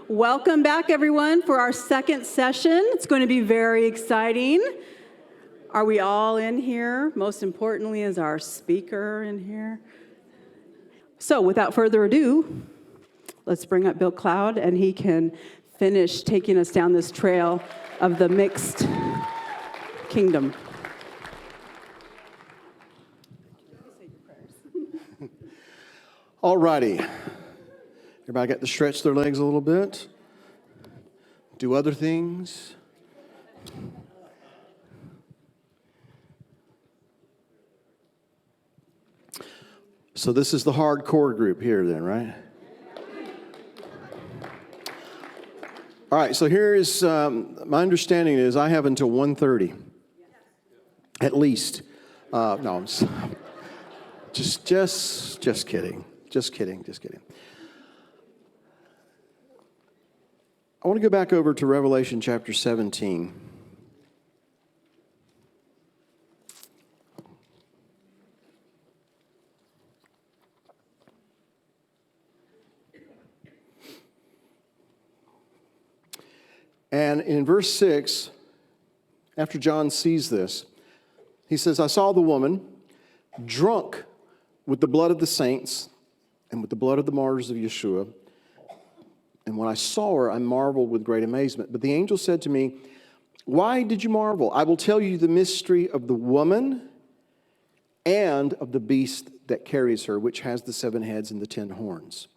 Welcome back, everyone, for our second session. It's going to be very exciting. Are we all in here? Most importantly, is our speaker in here? So without further ado, let's bring up Bill Cloud, and he can finish taking us down this trail of the mixed kingdom. All righty. Everybody got to stretch their legs a little bit, do other things. So this is the hardcore group here then, right? All right, so here is, my understanding is I have until 1:30, at least. No, I'm just kidding. Just kidding. I want to go back over to Revelation chapter 17. And in verse 6, after John sees this, he says, I saw the woman drunk with the blood of the saints and with the blood of the martyrs of Yeshua. And when I saw her, I marveled with great amazement. But the angel said to me, why did you marvel? I will tell you the mystery of the woman and of the beast that carries her, which has the 7 heads and the 10 horns.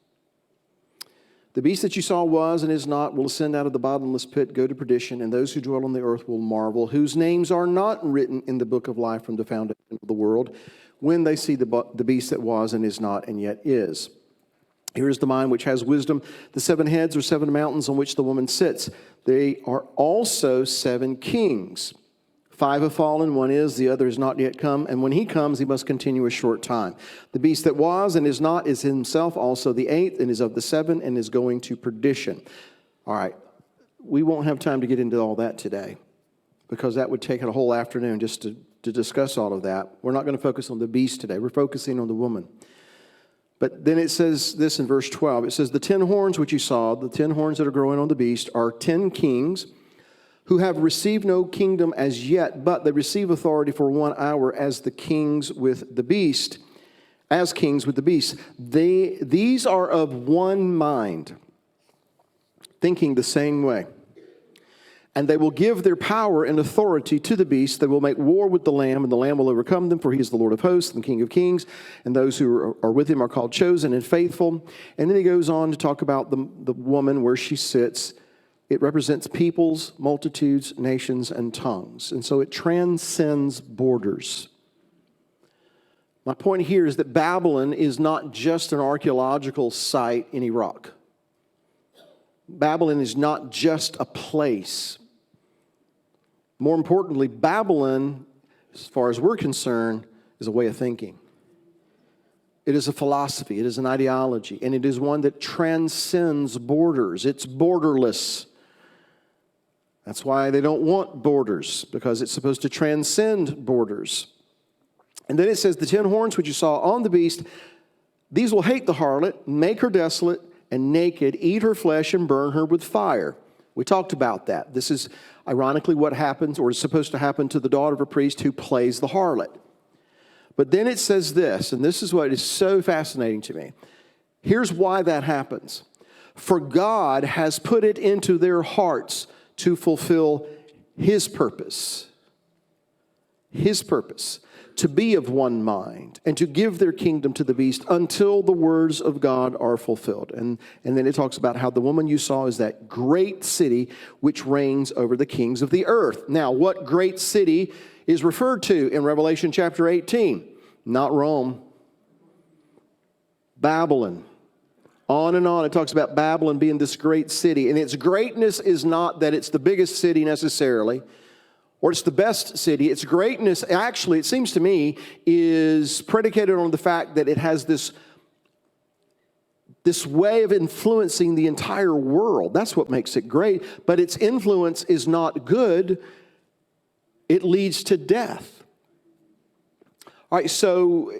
The beast that you saw was and is not, will ascend out of the bottomless pit, go to perdition, and those who dwell on the earth will marvel, whose names are not written in the book of life from the foundation of the world, when they see the beast that was and is not and yet is. Here is the mind which has wisdom. The 7 heads are 7 mountains on which the woman sits. They are also 7 kings. 5 have fallen, 1 is, the other is not yet come. And when he comes, he must continue a short time. The beast that was and is not is himself also the 8th, and is of the 7, and is going to perdition. All right, we won't have time to get into all that today, because that would take a whole afternoon just to discuss all of that. We're not going to focus on the beast today. We're focusing on the woman. But then it says this in verse 12. It says, the 10 horns which you saw, the 10 horns that are growing on the beast, are 10 kings who have received no kingdom as yet, but they receive authority for 1 hour as the kings with the beast, as kings with the beast. These are of one mind, thinking the same way. And they will give their power and authority to the beast. They will make war with the Lamb, and the Lamb will overcome them, for he is the Lord of hosts and King of kings. And those who are with him are called chosen and faithful. And then he goes on to talk about the woman where she sits. It represents peoples, multitudes, nations, and tongues. And so it transcends borders. My point here is that Babylon is not just an archaeological site in Iraq. Babylon is not just a place. More importantly, Babylon, as far as we're concerned, is a way of thinking. It is a philosophy. It is an ideology. And it is one that transcends borders. It's borderless. That's why they don't want borders, because it's supposed to transcend borders. And then it says, the 10 horns which you saw on the beast, these will hate the harlot, make her desolate and naked, eat her flesh and burn her with fire. We talked about that. This is ironically what happens, or is supposed to happen, to the daughter of a priest who plays the harlot. But then it says this, and this is what is so fascinating to me. Here's why that happens. For God has put it into their hearts to fulfill his purpose. His purpose. To be of one mind, and to give their kingdom to the beast until the words of God are fulfilled. And then it talks about how the woman you saw is that great city which reigns over the kings of the earth. Now, what great city is referred to in Revelation chapter 18? Not Rome. Babylon. On and on, it talks about Babylon being this great city. And its greatness is not that it's the biggest city necessarily, or it's the best city. Its greatness, actually, it seems to me, is predicated on the fact that it has this way of influencing the entire world. That's what makes it great. But its influence is not good. It leads to death. All right, so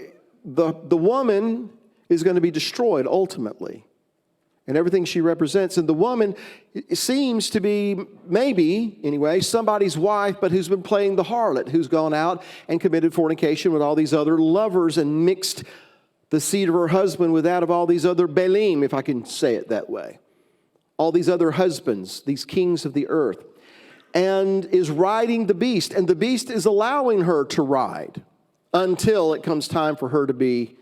the woman is going to be destroyed ultimately. and everything she represents. And the woman seems to be, maybe anyway, somebody's wife, but who's been playing the harlot, who's gone out and committed fornication with all these other lovers and mixed the seed of her husband with that of all these other Baalim, if I can say it that way. All these other husbands, these kings of the earth, and is riding the beast. And the beast is allowing her to ride until it comes time for her to be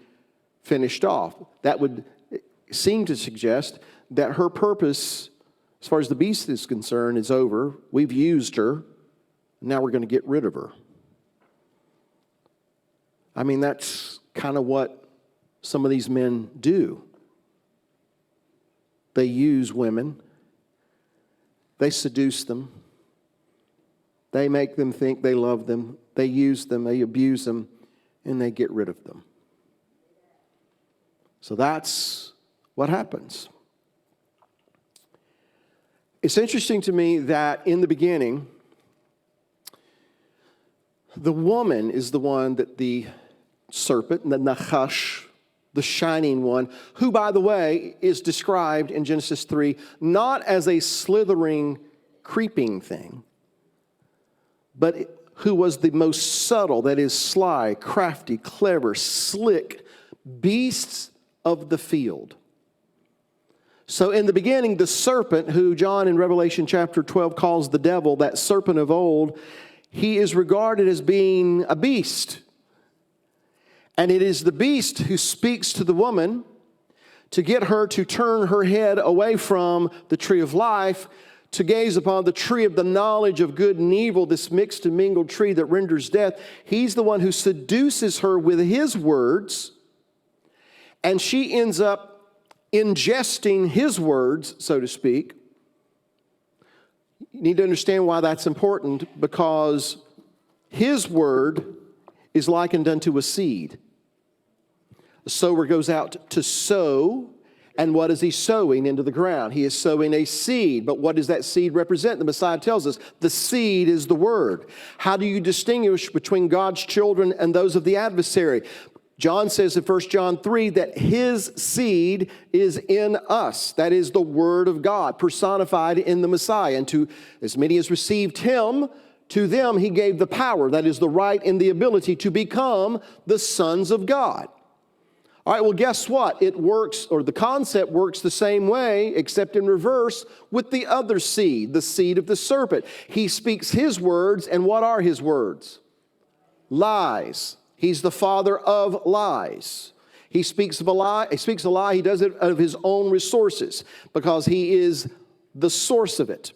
finished off. That would seem to suggest that her purpose, as far as the beast is concerned, is over. We've used her. Now we're going to get rid of her. I mean, that's kind of what some of these men do. They use women. They seduce them. They make them think they love them. They use them. They abuse them. And they get rid of them. So that's what happens. It's interesting to me that in the beginning, the woman is the one that the serpent, the Nachash, the shining one, who, by the way, is described in Genesis 3 not as a slithering, creeping thing, but who was the most subtle, that is, sly, crafty, clever, slick, beasts of the field. So in the beginning, the serpent, who John in Revelation chapter 12 calls the devil, that serpent of old, he is regarded as being a beast. And it is the beast who speaks to the woman to get her to turn her head away from the tree of life, to gaze upon the tree of the knowledge of good and evil, this mixed and mingled tree that renders death. He's the one who seduces her with his words, and she ends up ingesting his words, so to speak. You need to understand why that's important, because his word is likened unto a seed. The sower goes out to sow, and what is he sowing into the ground? He is sowing a seed. But what does that seed represent? The Messiah tells us the seed is the word. How do you distinguish between God's children and those of the adversary? John says in 1 John 3 that his seed is in us. That is the word of God personified in the Messiah. And to as many as received him, to them he gave the power, that is the right and the ability to become the sons of God. All right, well, guess what? It works, or the concept works the same way, except in reverse, with the other seed, the seed of the serpent. He speaks his words, and what are his words? Lies. He's the father of lies. He speaks of a lie. He speaks a lie. He does it out of his own resources because he is the source of it.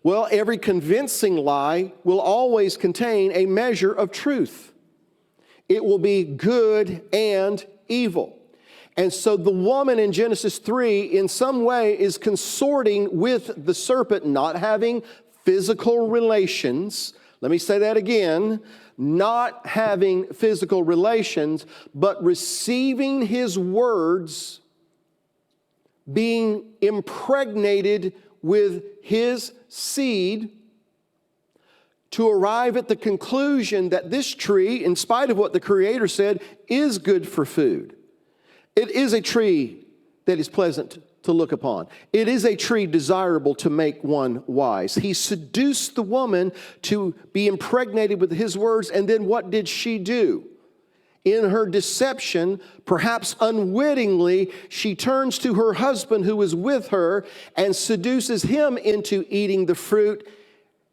Well, every convincing lie will always contain a measure of truth. It will be good and evil. And so the woman in Genesis 3 in some way is consorting with the serpent, not having physical relations. Let me say that again. Not having physical relations, but receiving his words, being impregnated with his seed, to arrive at the conclusion that this tree, in spite of what the Creator said, is good for food. It is a tree that is pleasant to look upon. It is a tree desirable to make one wise. He seduced the woman to be impregnated with his words, and then what did she do? In her deception, perhaps unwittingly, she turns to her husband who is with her and seduces him into eating the fruit.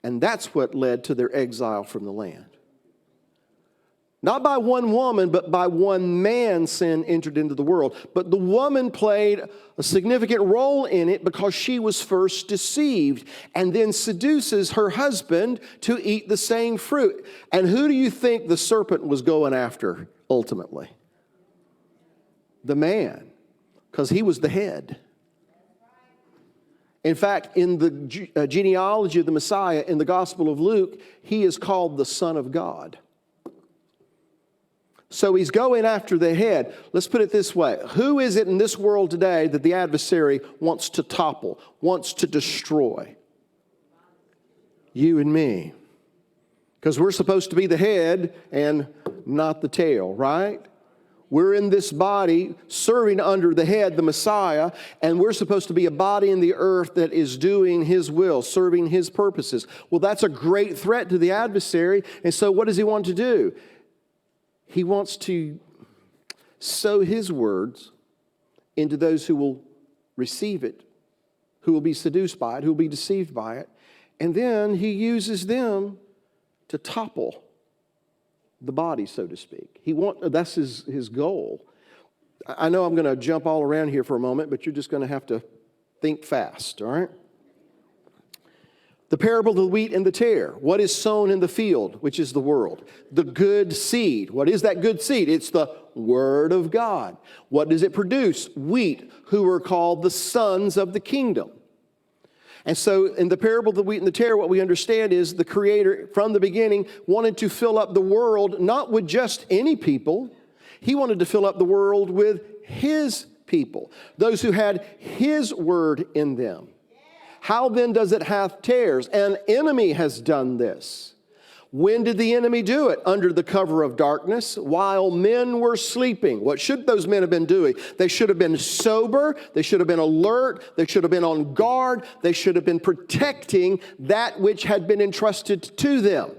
And that's what led to their exile from the land. Not by one woman, but by one man sin entered into the world. But the woman played a significant role in it because she was first deceived and then seduces her husband to eat the same fruit. And who do you think the serpent was going after ultimately? The man, because he was the head. In fact, in the genealogy of the Messiah in the Gospel of Luke, he is called the Son of God. So he's going after the head. Let's put it this way. Who is it in this world today that the adversary wants to topple, wants to destroy? You and me. Because we're supposed to be the head and not the tail, right? We're in this body serving under the head, the Messiah, and we're supposed to be a body in the earth that is doing His will, serving His purposes. Well, that's a great threat to the adversary. And so what does he want to do? He wants to sow his words into those who will receive it, who will be seduced by it, who will be deceived by it. And then he uses them to topple the body, so to speak. That's his goal. I know I'm going to jump all around here for a moment, but you're just going to have to think fast, all right? The parable of the wheat and the tare. What is sown in the field, which is the world? The good seed. What is that good seed? It's the Word of God. What does it produce? Wheat, who are called the sons of the kingdom. And so in the parable of the wheat and the tare, what we understand is the Creator, from the beginning, wanted to fill up the world, not with just any people. He wanted to fill up the world with His people, those who had His Word in them. How then does it have tares? An enemy has done this. When did the enemy do it? Under the cover of darkness, while men were sleeping. What should those men have been doing? They should have been sober. They should have been alert. They should have been on guard. They should have been protecting that which had been entrusted to them.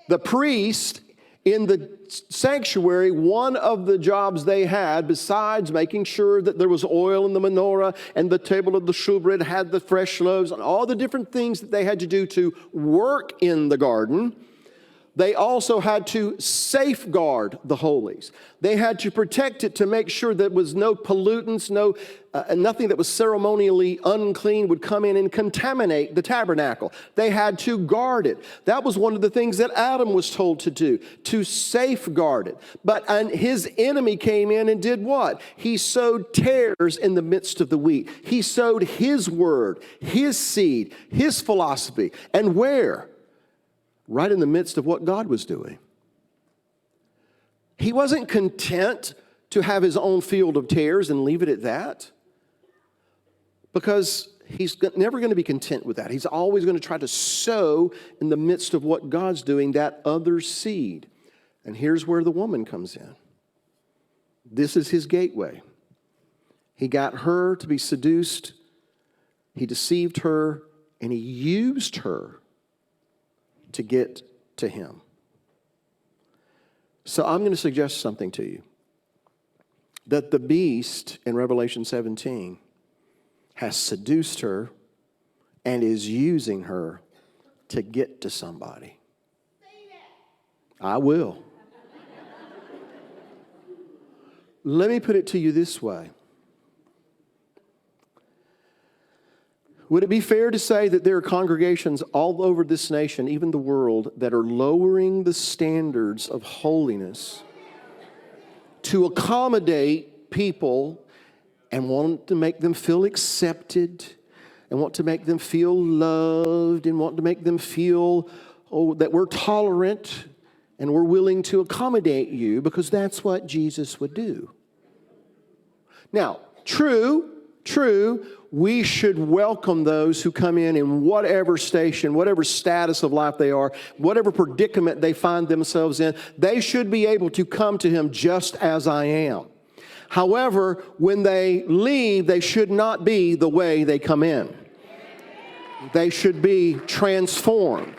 The priest in the sanctuary, one of the jobs they had, besides making sure that there was oil in the menorah and the table of the shewbread had the fresh loaves and all the different things that they had to do to work in the garden, they also had to safeguard the holies. They had to protect it to make sure there was no pollutants, nothing that was ceremonially unclean would come in and contaminate the tabernacle. They had to guard it. That was one of the things that Adam was told to do, to safeguard it. But his enemy came in and did what? He sowed tares in the midst of the wheat. He sowed his word, his seed, his philosophy. And where? Right in the midst of what God was doing. He wasn't content to have his own field of tares and leave it at that, because he's never going to be content with that. He's always going to try to sow in the midst of what God's doing that other seed. And here's where the woman comes in. This is his gateway. He got her to be seduced. He deceived her, and he used her to get to him. So I'm going to suggest something to you. That the beast in Revelation 17 has seduced her and is using her to get to somebody. I will. Let me put it to you this way. Would it be fair to say that there are congregations all over this nation, even the world, that are lowering the standards of holiness to accommodate people and want to make them feel accepted and want to make them feel loved and want to make them feel that we're tolerant and we're willing to accommodate you because that's what Jesus would do? Now, true, we should welcome those who come in whatever station, whatever status of life they are, whatever predicament they find themselves in. They should be able to come to Him just as I am. However, when they leave, they should not be the way they come in. They should be transformed.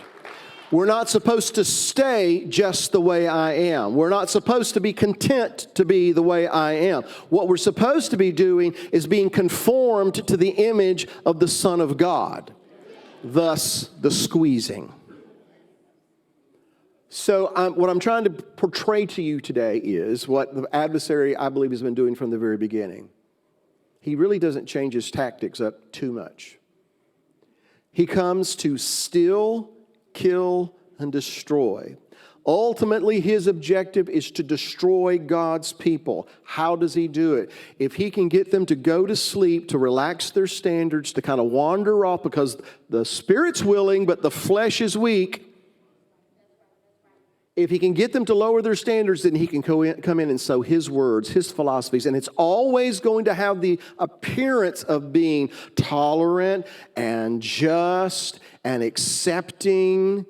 We're not supposed to stay just the way I am. We're not supposed to be content to be the way I am. What we're supposed to be doing is being conformed to the image of the Son of God. Thus, the squeezing. So what I'm trying to portray to you today is what the adversary, I believe, has been doing from the very beginning. He really doesn't change his tactics up too much. He comes to steal, kill, and destroy. Ultimately, his objective is to destroy God's people. How does he do it? If he can get them to go to sleep, to relax their standards, to kind of wander off because the spirit's willing, but the flesh is weak. If he can get them to lower their standards, then he can come in and sow his words, his philosophies. And it's always going to have the appearance of being tolerant and just and accepting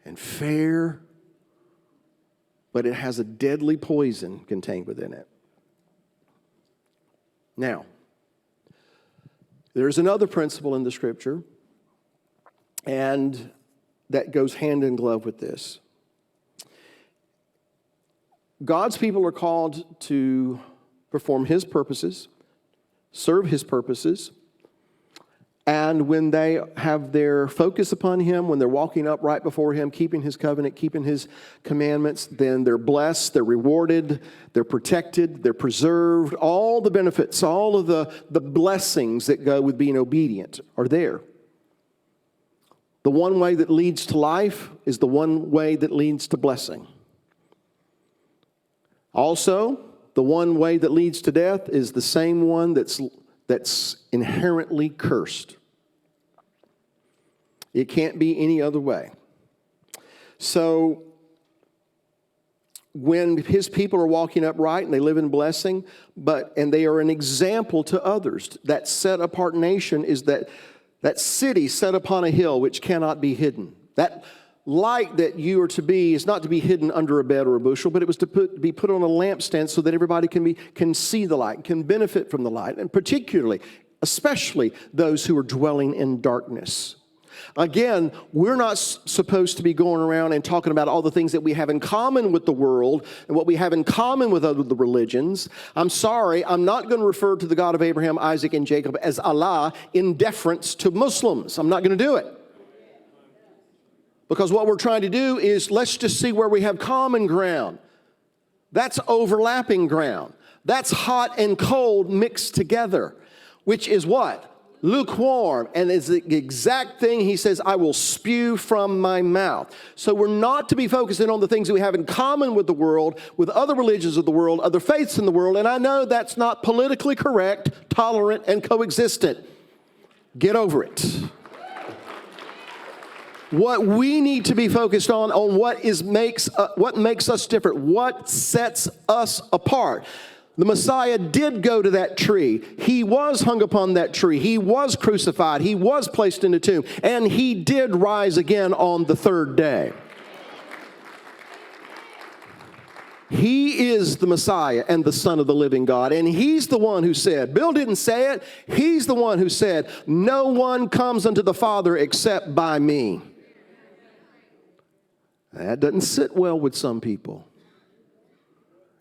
and fair. but it has a deadly poison contained within it. Now, there's another principle in the Scripture, and that goes hand in glove with this. God's people are called to perform His purposes, serve His purposes, and when they have their focus upon Him, when they're walking upright before Him, keeping His covenant, keeping His commandments, then they're blessed, they're rewarded, they're protected, they're preserved. All the benefits, all of the blessings that go with being obedient are there. The one way that leads to life is the one way that leads to blessing. Also, the one way that leads to death is the same one that's inherently cursed. It can't be any other way. So, when His people are walking upright and they live in blessing, and they are an example to others, that set apart nation is that city set upon a hill which cannot be hidden. That light that you are to be is not to be hidden under a bed or a bushel, but it was to be put on a lampstand so that everybody can see the light, can benefit from the light, and especially those who are dwelling in darkness. Again, we're not supposed to be going around and talking about all the things that we have in common with the world and what we have in common with other religions. I'm sorry, I'm not going to refer to the God of Abraham, Isaac, and Jacob as Allah in deference to Muslims. I'm not going to do it. Because what we're trying to do is let's just see where we have common ground. That's overlapping ground. That's hot and cold mixed together, which is what? Lukewarm. And it's the exact thing He says, I will spew from my mouth. So we're not to be focusing on the things that we have in common with the world, with other religions of the world, other faiths in the world. And I know that's not politically correct, tolerant, and coexistent. Get over it. What we need to be focused on what makes us different, what sets us apart. The Messiah did go to that tree. He was hung upon that tree. He was crucified. He was placed in the tomb. And He did rise again on the third day. He is the Messiah and the Son of the living God. And He's the one who said, Bill didn't say it, He's the one who said, no one comes unto the Father except by me. That doesn't sit well with some people.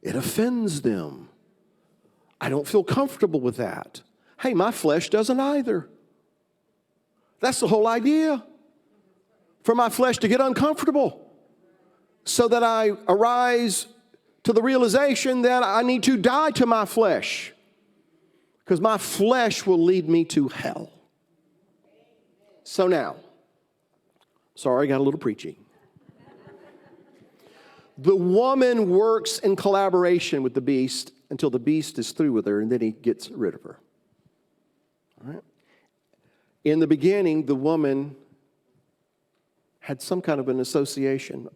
It offends them. I don't feel comfortable with that. Hey, my flesh doesn't either. That's the whole idea. For my flesh to get uncomfortable so that I arise to the realization that I need to die to my flesh because my flesh will lead me to hell. So now, sorry, I got a little preachy. The woman works in collaboration with the beast until the beast is through with her, and then he gets rid of her. All right? In the beginning, the woman had some kind of an association.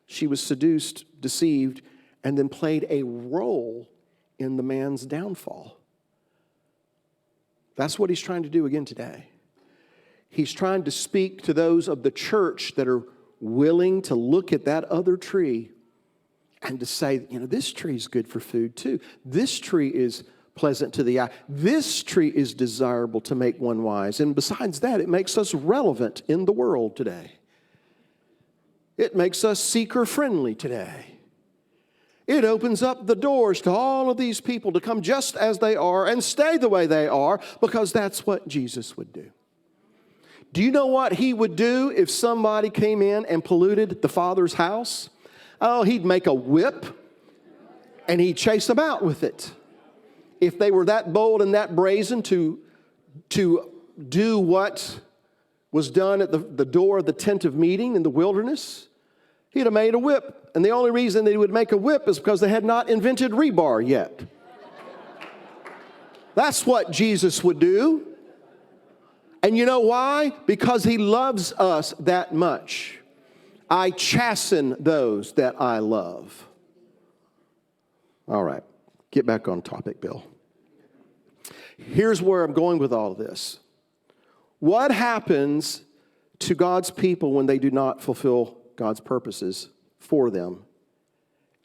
She was seduced, deceived, and then played a role in the man's downfall. That's what he's trying to do again today. He's trying to speak to those of the church that are willing to look at that other tree and to say, this tree is good for food too. This tree is pleasant to the eye. This tree is desirable to make one wise. And besides that, it makes us relevant in the world today. It makes us seeker-friendly today. It opens up the doors to all of these people to come just as they are and stay the way they are because that's what Jesus would do. Do you know what He would do if somebody came in and polluted the Father's house? Oh, He'd make a whip and He'd chase them out with it. If they were that bold and that brazen to do what was done at the door of the tent of meeting in the wilderness, He'd have made a whip. And the only reason they would make a whip is because they had not invented rebar yet. That's what Jesus would do. And you know why? Because He loves us that much. I chasten those that I love. All right, get back on topic, Bill. Here's where I'm going with all of this. What happens to God's people when they do not fulfill God's purposes for them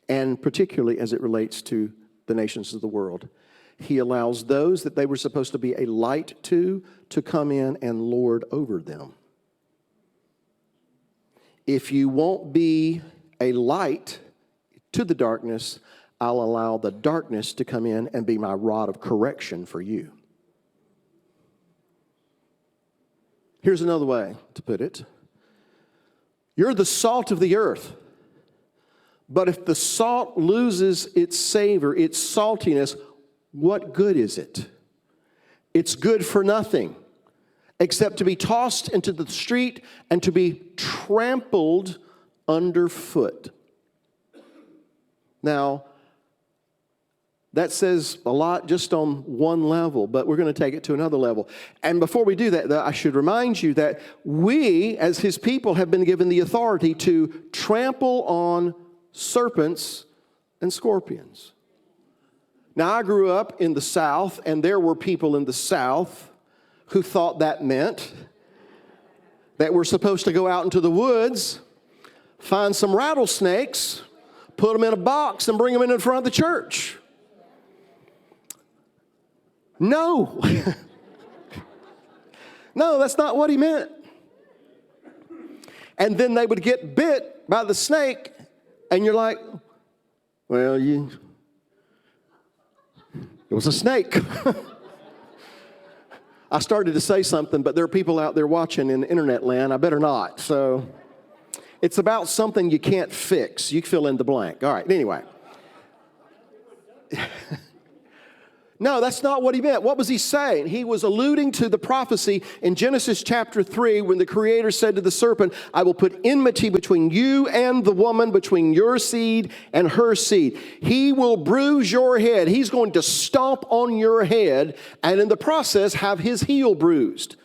and particularly as it relates to the nations of the world. He allows those that they were supposed to be a light to come in and lord over them. If you won't be a light to the darkness, I'll allow the darkness to come in and be my rod of correction for you. Here's another way to put it. You're the salt of the earth. But if the salt loses its savor, its saltiness, what good is it? It's good for nothing except to be tossed into the street and to be trampled underfoot. Now, that says a lot just on one level, but we're going to take it to another level. And before we do that, I should remind you that we, as his people, have been given the authority to trample on serpents and scorpions. Now, I grew up in the South, and there were people in the South who thought that meant that we're supposed to go out into the woods, find some rattlesnakes, put them in a box, and bring them in front of the church. No. No, that's not what he meant. And then they would get bit by the snake, and you're like, well, it was a snake. I started to say something, but there are people out there watching in internet land. I better not. So it's about something you can't fix. You fill in the blank. All right, anyway. No, that's not what he meant. What was he saying? He was alluding to the prophecy in Genesis chapter 3 when the Creator said to the serpent, I will put enmity between you and the woman, between your seed and her seed. He will bruise your head. He's going to stomp on your head and in the process have his heel bruised.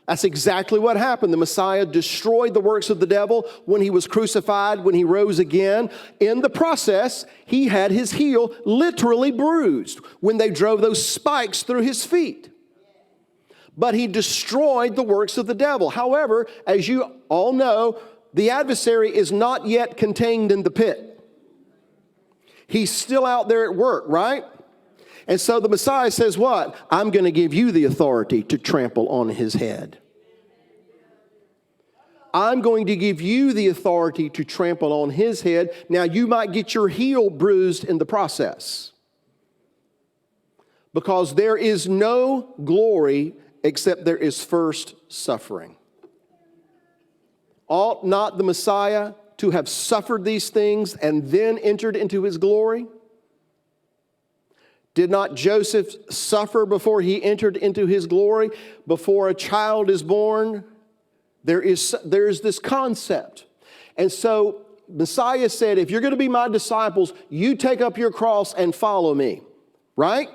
That's exactly what happened. The Messiah destroyed the works of the devil when he was crucified, when he rose again. In the process, he had his heel literally bruised when they drove those spikes through his feet. But he destroyed the works of the devil. However, as you all know, the adversary is not yet contained in the pit. He's still out there at work, right? And so the Messiah says what? I'm going to give you the authority to trample on his head. I'm going to give you the authority to trample on his head. Now, you might get your heel bruised in the process. Because there is no glory except there is first suffering. Ought not the Messiah to have suffered these things and then entered into his glory? Did not Joseph suffer before he entered into his glory? Before a child is born, there is this concept. And so Messiah said, if you're going to be my disciples, you take up your cross and follow me, right?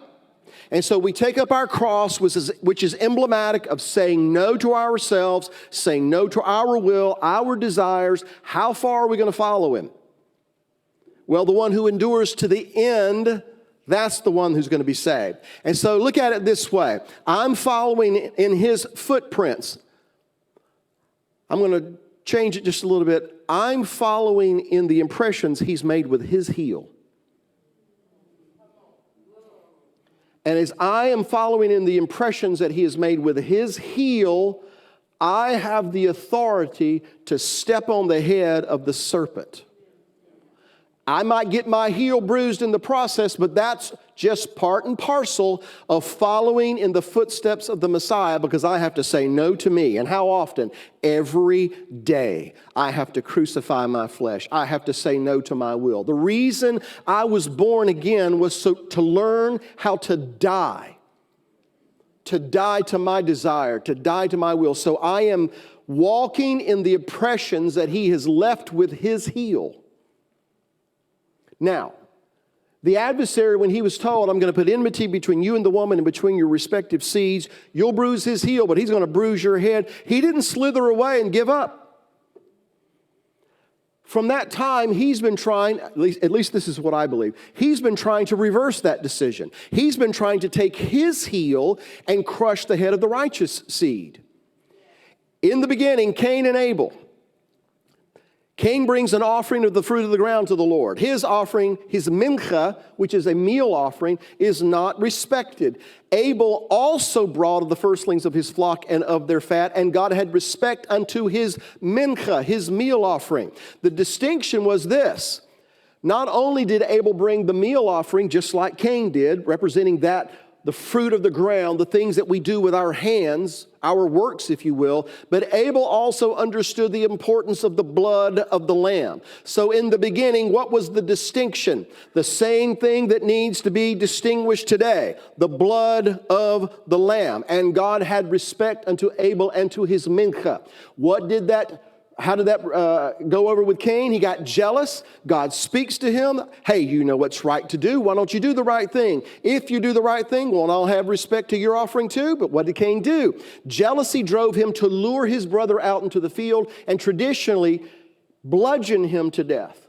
And so we take up our cross, which is emblematic of saying no to ourselves, saying no to our will, our desires. How far are we going to follow him? Well, the one who endures to the end, that's the one who's going to be saved. And so look at it this way. I'm following in his footprints. I'm going to change it just a little bit. I'm following in the impressions he's made with his heel. And as I am following in the impressions that he has made with his heel, I have the authority to step on the head of the serpent. I might get my heel bruised in the process, but that's just part and parcel of following in the footsteps of the Messiah, because I have to say no to me. And how often? Every day I have to crucify my flesh. I have to say no to my will. The reason I was born again was to learn how to die to my desire, to die to my will. So I am walking in the impressions that he has left with his heel. Now, the adversary, when he was told, I'm going to put enmity between you and the woman and between your respective seeds, you'll bruise his heel, but he's going to bruise your head. He didn't slither away and give up. From that time, he's been trying, at least this is what I believe, he's been trying to reverse that decision. He's been trying to take his heel and crush the head of the righteous seed. In the beginning, Cain and Abel. Cain brings an offering of the fruit of the ground to the Lord. His offering, his mincha, which is a meal offering, is not respected. Abel also brought of the firstlings of his flock and of their fat, and God had respect unto his mincha, his meal offering. The distinction was this. Not only did Abel bring the meal offering, just like Cain did, representing that, the fruit of the ground, the things that we do with our hands, our works, if you will, but Abel also understood the importance of the blood of the lamb. So in the beginning, what was the distinction? The same thing that needs to be distinguished today, the blood of the lamb. And God had respect unto Abel and to his mincha. How did that go over with Cain? He got jealous. God speaks to him. Hey, you know what's right to do. Why don't you do the right thing? If you do the right thing, well, I'll have respect to your offering too. But what did Cain do? Jealousy drove him to lure his brother out into the field and traditionally bludgeon him to death.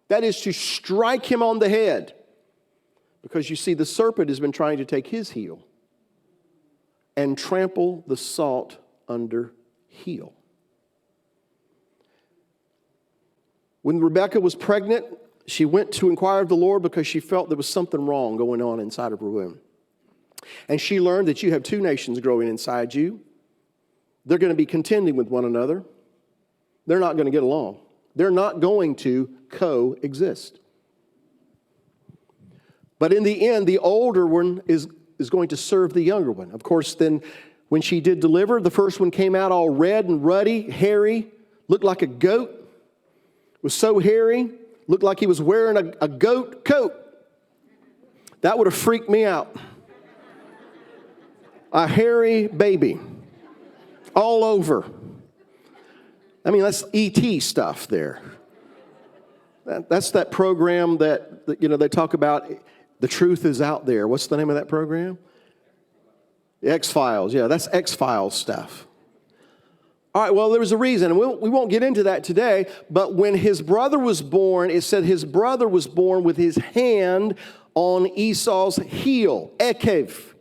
That is to strike him on the head. Because you see, the serpent has been trying to take his heel and trample the salt under heel. When Rebekah was pregnant, she went to inquire of the Lord because she felt there was something wrong going on inside of her womb. And she learned that you have two nations growing inside you. They're going to be contending with one another. They're not going to get along. They're not going to coexist. But in the end, the older one is going to serve the younger one. Of course, then when she did deliver, the first one came out all red and ruddy, hairy, looked like a goat. Was so hairy, looked like he was wearing a goat coat. That would have freaked me out. A hairy baby, all over. I mean, that's E.T. stuff there. That's that program that they talk about, the truth is out there. What's the name of that program? The X-Files. Yeah, that's X-Files stuff. All right, well, there was a reason, and we won't get into that today, but when his brother was born, it said his brother was born with his hand on Esau's heel, Ekev.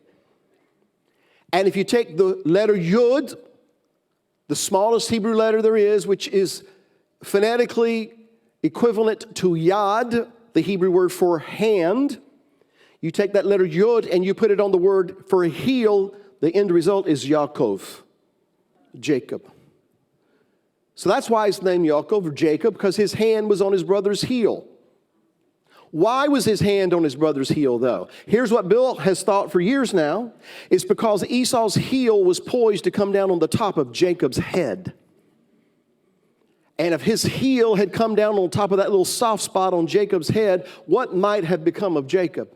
And if you take the letter Yud, the smallest Hebrew letter there is, which is phonetically equivalent to Yad, the Hebrew word for hand, you take that letter Yud and you put it on the word for heel, the end result is Yaakov, Jacob. So that's why his name Yaakov, or Jacob, because his hand was on his brother's heel. Why was his hand on his brother's heel, though? Here's what Bill has thought for years now. It's because Esau's heel was poised to come down on the top of Jacob's head. And if his heel had come down on top of that little soft spot on Jacob's head, what might have become of Jacob?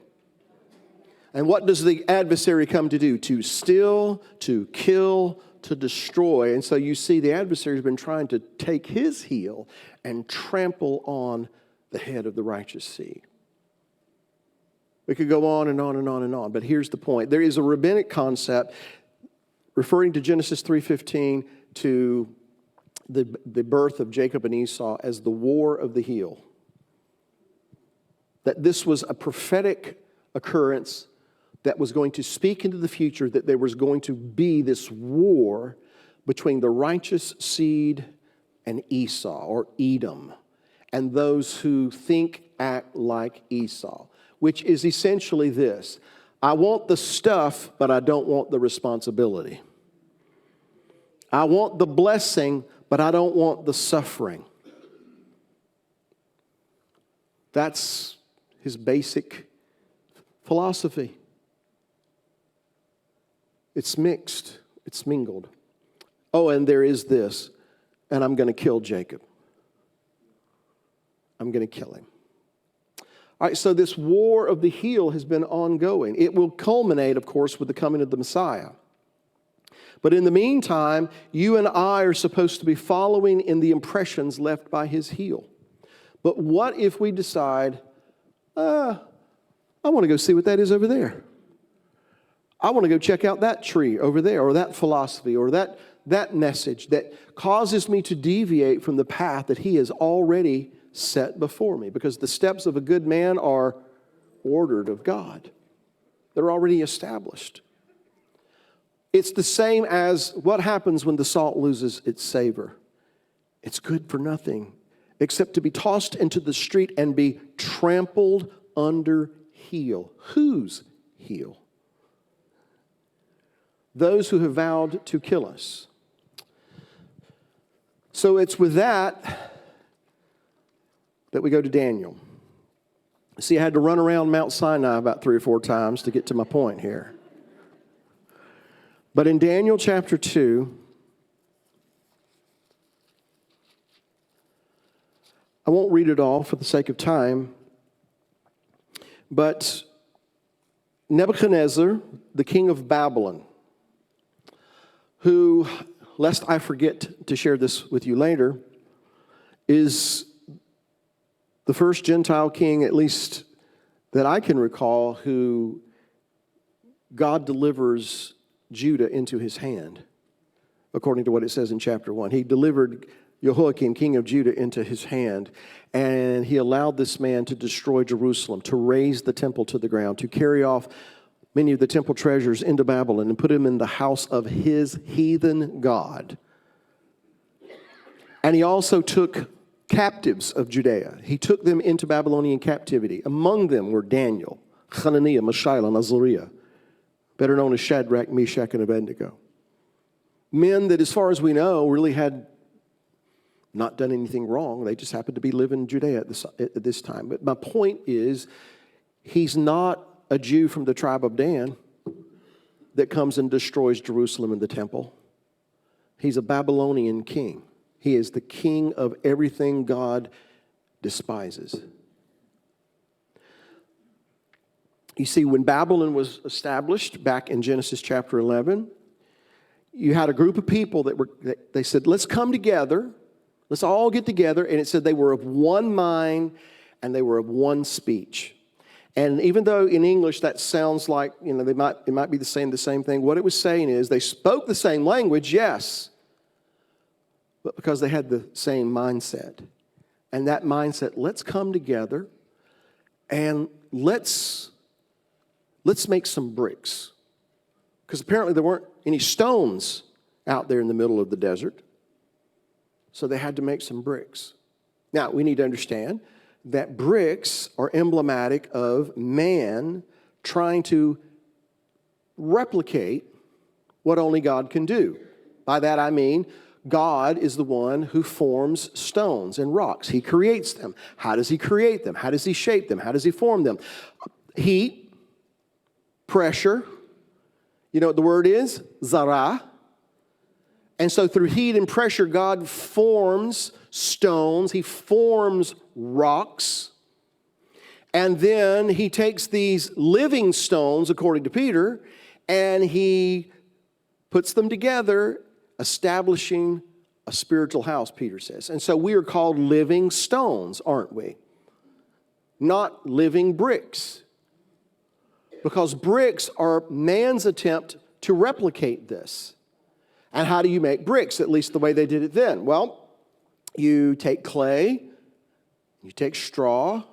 And what does the adversary come to do? To steal, to kill, to destroy. And so you see the adversary has been trying to take his heel and trample on the head of the righteous seed. We could go on and on and on and on, but here's the point. There is a rabbinic concept referring to Genesis 3:15 to the birth of Jacob and Esau as the war of the heel. That this was a prophetic occurrence that was going to speak into the future, that there was going to be this war between the righteous seed and Esau, or Edom, and those who think, act like Esau, which is essentially this: I want the stuff, but I don't want the responsibility. I want the blessing, but I don't want the suffering. That's his basic philosophy. It's mixed. It's mingled. Oh, and there is this, and I'm going to kill Jacob. I'm going to kill him. All right, so this war of the heel has been ongoing. It will culminate, of course, with the coming of the Messiah. But in the meantime, you and I are supposed to be following in the impressions left by his heel. But what if we decide, I want to go see what that is over there? I want to go check out that tree over there, or that philosophy, or that message that causes me to deviate from the path that he has already set before me. Because the steps of a good man are ordered of God. They're already established. It's the same as what happens when the salt loses its savor. It's good for nothing except to be tossed into the street and be trampled under heel. Whose heel? Those who have vowed to kill us. So it's with that we go to Daniel. See, I had to run around Mount Sinai about 3 or 4 times to get to my point here. But in Daniel chapter 2, I won't read it all for the sake of time, but Nebuchadnezzar, the king of Babylon, who, lest I forget to share this with you later, is the first Gentile king, at least that I can recall, who God delivers Judah into his hand, according to what it says in chapter 1. He delivered Jehoiakim, king of Judah, into his hand, and he allowed this man to destroy Jerusalem, to raze the temple to the ground, to carry off many of the temple treasures into Babylon and put him in the house of his heathen god. And he also took captives of Judea. He took them into Babylonian captivity. Among them were Daniel, Hananiah, Mishael, and Azariah, better known as Shadrach, Meshach, and Abednego. Men that, as far as we know, really had not done anything wrong. They just happened to be living in Judea at this time. But my point is, he's not a Jew from the tribe of Dan that comes and destroys Jerusalem and the temple. He's a Babylonian king. He is the king of everything God despises. You see, when Babylon was established back in Genesis chapter 11, you had a group of people they said, let's come together. Let's all get together. And it said they were of one mind and they were of one speech. And even though in English that sounds like, it might be the same thing, what it was saying is they spoke the same language, yes, but because they had the same mindset. And that mindset, let's come together and let's make some bricks. Because apparently there weren't any stones out there in the middle of the desert. So they had to make some bricks. Now, we need to understand that bricks are emblematic of man trying to replicate what only God can do. By that I mean, God is the one who forms stones and rocks. He creates them. How does he create them? How does he shape them? How does he form them? Heat, pressure. You know what the word is? Zara. And so through heat and pressure, God forms stones. He forms rocks. And then he takes these living stones, according to Peter, and he puts them together, establishing a spiritual house, Peter says. And so we are called living stones, aren't we? Not living bricks. Because bricks are man's attempt to replicate this. And how do you make bricks, at least the way they did it then? Well, you take clay, you take straw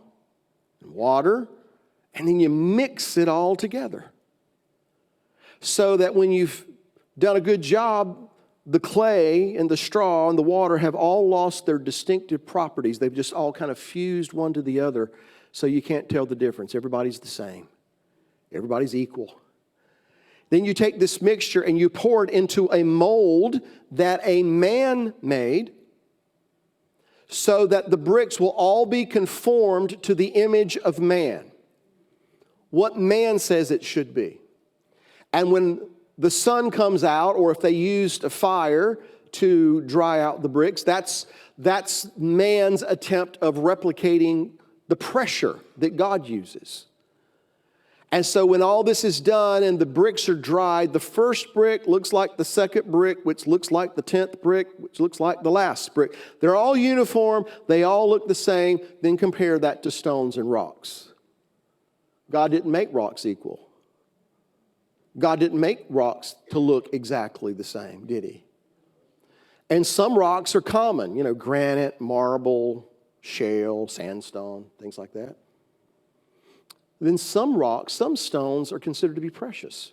and water, and then you mix it all together. So that when you've done a good job, the clay and the straw and the water have all lost their distinctive properties. They've just all kind of fused one to the other, so you can't tell the difference. Everybody's the same. Everybody's equal. Then you take this mixture and you pour it into a mold that a man made so that the bricks will all be conformed to the image of man. What man says it should be. And when the sun comes out, or if they used a fire to dry out the bricks, that's man's attempt of replicating the pressure that God uses. And so when all this is done and the bricks are dried, the first brick looks like the second brick, which looks like the 10th brick, which looks like the last brick. They're all uniform. They all look the same. Then compare that to stones and rocks. God didn't make rocks equal. God didn't make rocks to look exactly the same, did he? And some rocks are common, granite, marble, shale, sandstone, things like that. Then some rocks, some stones are considered to be precious.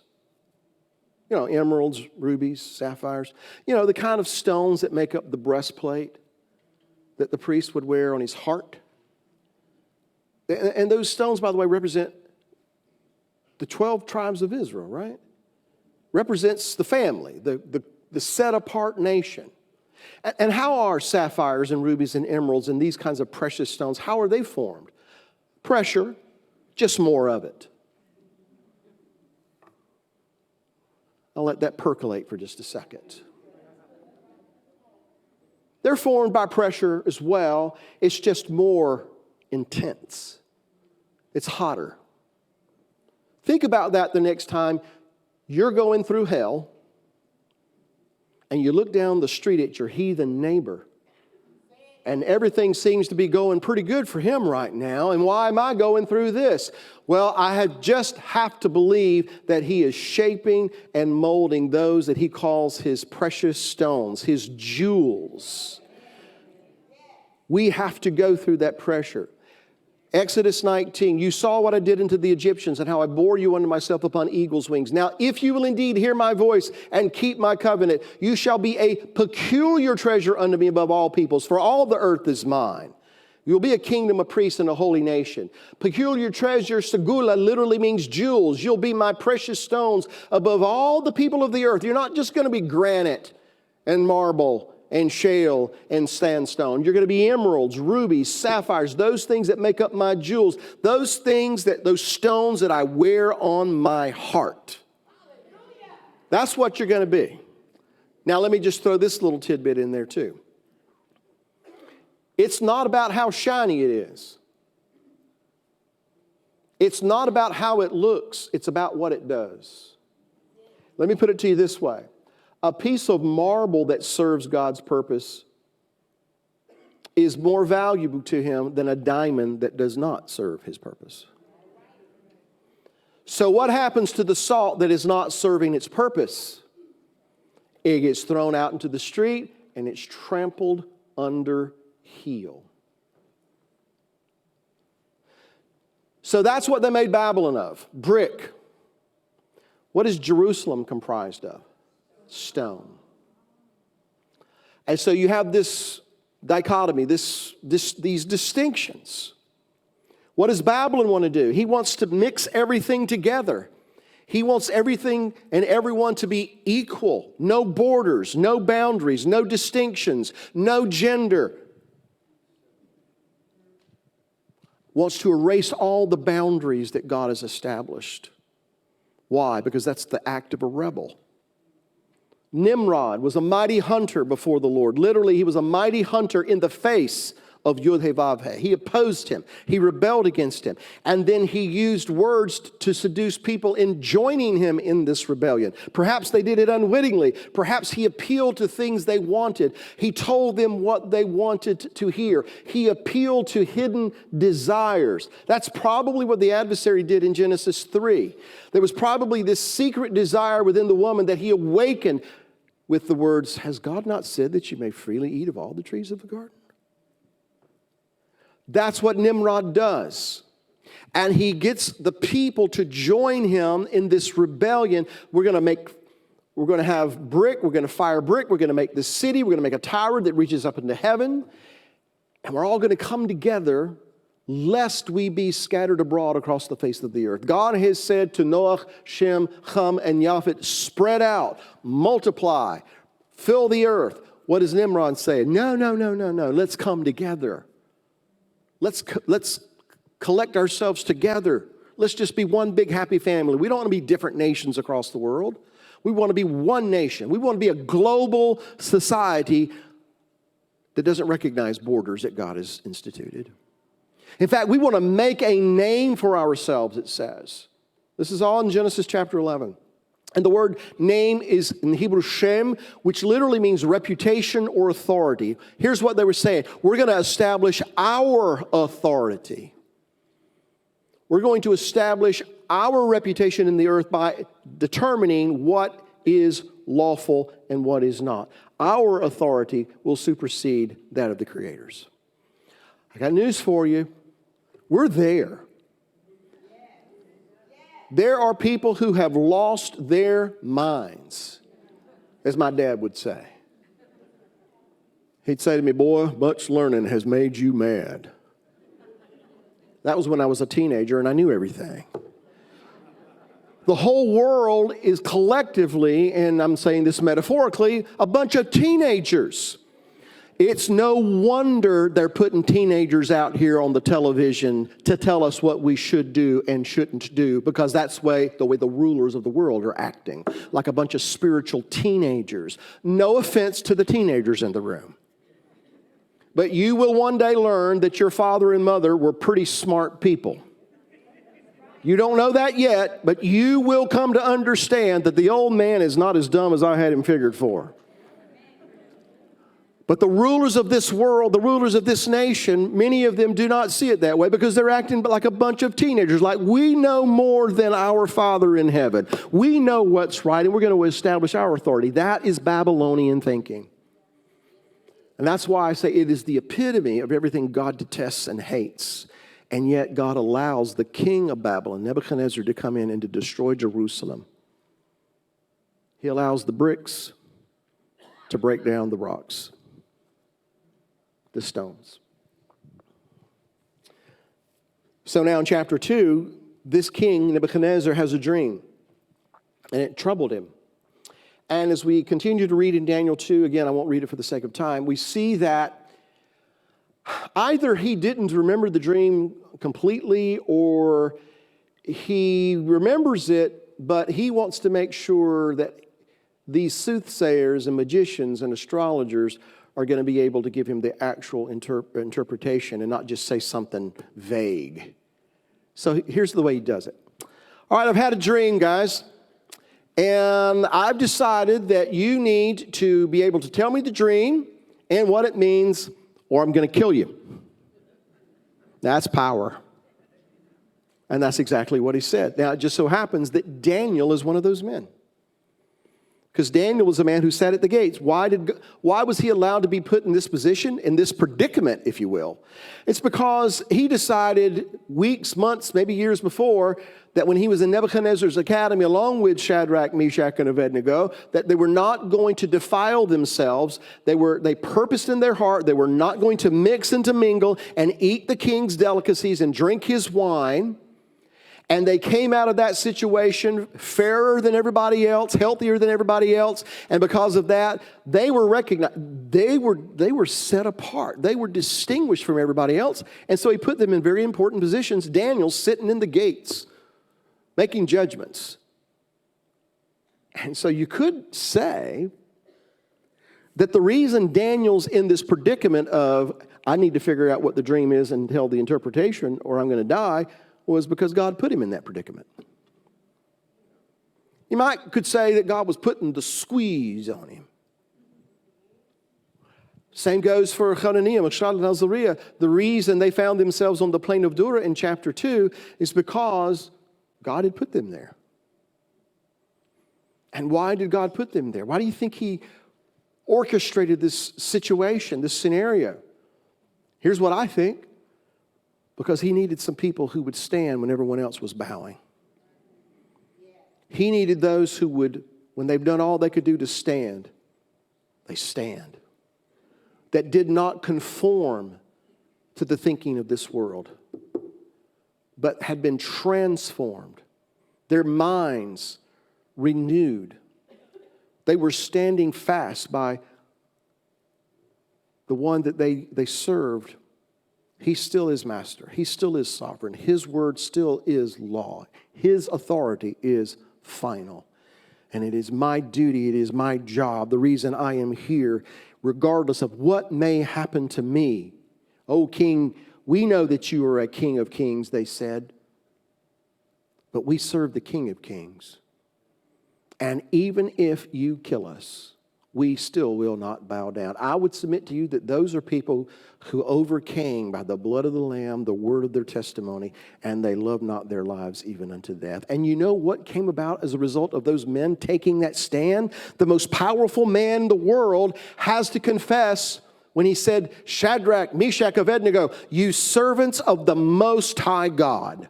Emeralds, rubies, sapphires. The kind of stones that make up the breastplate that the priest would wear on his heart. And those stones, by the way, represent the 12 tribes of Israel, right? Represents the family, the set-apart nation. And how are sapphires and rubies and emeralds and these kinds of precious stones, how are they formed? Pressure, just more of it. I'll let that percolate for just a second. They're formed by pressure as well. It's just more intense. It's hotter. Think about that the next time you're going through hell and you look down the street at your heathen neighbor and everything seems to be going pretty good for him right now. And why am I going through this? Well, I just have to believe that he is shaping and molding those that he calls his precious stones, his jewels. We have to go through that pressure. Exodus 19, you saw what I did unto the Egyptians and how I bore you unto myself upon eagle's wings. Now, if you will indeed hear my voice and keep my covenant, you shall be a peculiar treasure unto me above all peoples, for all the earth is mine. You'll be a kingdom of priests and a holy nation. Peculiar treasure, segula, literally means jewels. You'll be my precious stones above all the people of the earth. You're not just going to be granite and marble and shale and sandstone. You're going to be emeralds, rubies, sapphires, those things that make up my jewels, those stones that I wear on my heart. That's what you're going to be. Now let me just throw this little tidbit in there too. It's not about how shiny it is. It's not about how it looks. It's about what it does. Let me put it to you this way. A piece of marble that serves God's purpose is more valuable to him than a diamond that does not serve his purpose. So what happens to the salt that is not serving its purpose? It gets thrown out into the street and it's trampled under heel. So that's what they made Babylon of, brick. What is Jerusalem comprised of? Stone. And so you have this dichotomy, these distinctions. What does Babylon want to do? He wants to mix everything together. He wants everything and everyone to be equal. No borders, no boundaries, no distinctions, no gender. Wants to erase all the boundaries that God has established. Why? Because that's the act of a rebel. Nimrod was a mighty hunter before the Lord. Literally, he was a mighty hunter in the face of Yud-Heh-Vav-Heh. He opposed him. He rebelled against him. And then he used words to seduce people in joining him in this rebellion. Perhaps they did it unwittingly. Perhaps he appealed to things they wanted. He told them what they wanted to hear. He appealed to hidden desires. That's probably what the adversary did in Genesis 3. There was probably this secret desire within the woman that he awakened with the words, "Has God not said that you may freely eat of all the trees of the garden?" That's what Nimrod does. And he gets the people to join him in this rebellion. We're going to have brick, we're going to fire brick, we're going to make this city, we're going to make a tower that reaches up into heaven. And we're all going to come together lest we be scattered abroad across the face of the earth. God has said to Noah, Shem, Ham, and Japheth, spread out, multiply, fill the earth. What does Nimrod say? No. Let's come together. Let's collect ourselves together. Let's just be one big happy family. We don't want to be different nations across the world. We want to be one nation. We want to be a global society that doesn't recognize borders that God has instituted. In fact, we want to make a name for ourselves, it says. This is all in Genesis chapter 11. And the word name is in Hebrew Shem, which literally means reputation or authority. Here's what they were saying. We're going to establish our authority. We're going to establish our reputation in the earth by determining what is lawful and what is not. Our authority will supersede that of the creators. I got news for you. We're there. There are people who have lost their minds, as my dad would say. He'd say to me, boy, much learning has made you mad. That was when I was a teenager and I knew everything. The whole world is collectively, and I'm saying this metaphorically, a bunch of teenagers. It's no wonder they're putting teenagers out here on the television to tell us what we should do and shouldn't do, because that's the way the rulers of the world are acting, like a bunch of spiritual teenagers. No offense to the teenagers in the room. But you will one day learn that your father and mother were pretty smart people. You don't know that yet, but you will come to understand that the old man is not as dumb as I had him figured for. But the rulers of this world, the rulers of this nation, many of them do not see it that way because they're acting like a bunch of teenagers. Like, we know more than our Father in heaven. We know what's right, and we're going to establish our authority. That is Babylonian thinking. And that's why I say it is the epitome of everything God detests and hates. And yet God allows the king of Babylon, Nebuchadnezzar, to come in and to destroy Jerusalem. He allows the bricks to break down the rocks, the stones. So now in chapter 2, this king, Nebuchadnezzar, has a dream. And it troubled him. And as we continue to read in Daniel 2, again, I won't read it for the sake of time, we see that either he didn't remember the dream completely, or he remembers it, but he wants to make sure that these soothsayers and magicians and astrologers are going to be able to give him the actual interpretation and not just say something vague. So here's the way he does it. All right, I've had a dream, guys, and I've decided that you need to be able to tell me the dream and what it means, or I'm going to kill you. That's power. And that's exactly what he said. Now, it just so happens that Daniel is one of those men. Because Daniel was a man who sat at the gates. Why was he allowed to be put in this position, in this predicament, if you will? It's because he decided weeks, months, maybe years before, that when he was in Nebuchadnezzar's academy along with Shadrach, Meshach, and Abednego, that they were not going to defile themselves. They purposed in their heart they were not going to mix and to mingle and eat the king's delicacies and drink his wine. And they came out of that situation fairer than everybody else, healthier than everybody else. And because of that, they were recognized. They were set apart. They were distinguished from everybody else. And so he put them in very important positions. Daniel's sitting in the gates, making judgments. And so you could say that the reason Daniel's in this predicament of, I need to figure out what the dream is and tell the interpretation or I'm going to die, was because God put him in that predicament. You could say that God was putting the squeeze on him. Same goes for Hananiah, Mishael, and Azariah. The reason they found themselves on the plain of Dura in chapter 2 is because God had put them there. And why did God put them there? Why do you think he orchestrated this situation, this scenario? Here's what I think. Because he needed some people who would stand when everyone else was bowing. He needed those who would, when they've done all they could do to stand, they stand. That did not conform to the thinking of this world, but had been transformed. Their minds renewed. They were standing fast by the one that they served. He still is master. He still is sovereign. His word still is law. His authority is final. And it is my duty, it is my job, the reason I am here, regardless of what may happen to me. O King, we know that you are a King of kings, they said. But we serve the King of kings. And even if you kill us, we still will not bow down. I would submit to you that those are people who overcame by the blood of the Lamb, the word of their testimony, and they love not their lives even unto death. And you know what came about as a result of those men taking that stand? The most powerful man in the world has to confess when he said, Shadrach, Meshach, Abednego, you servants of the Most High God.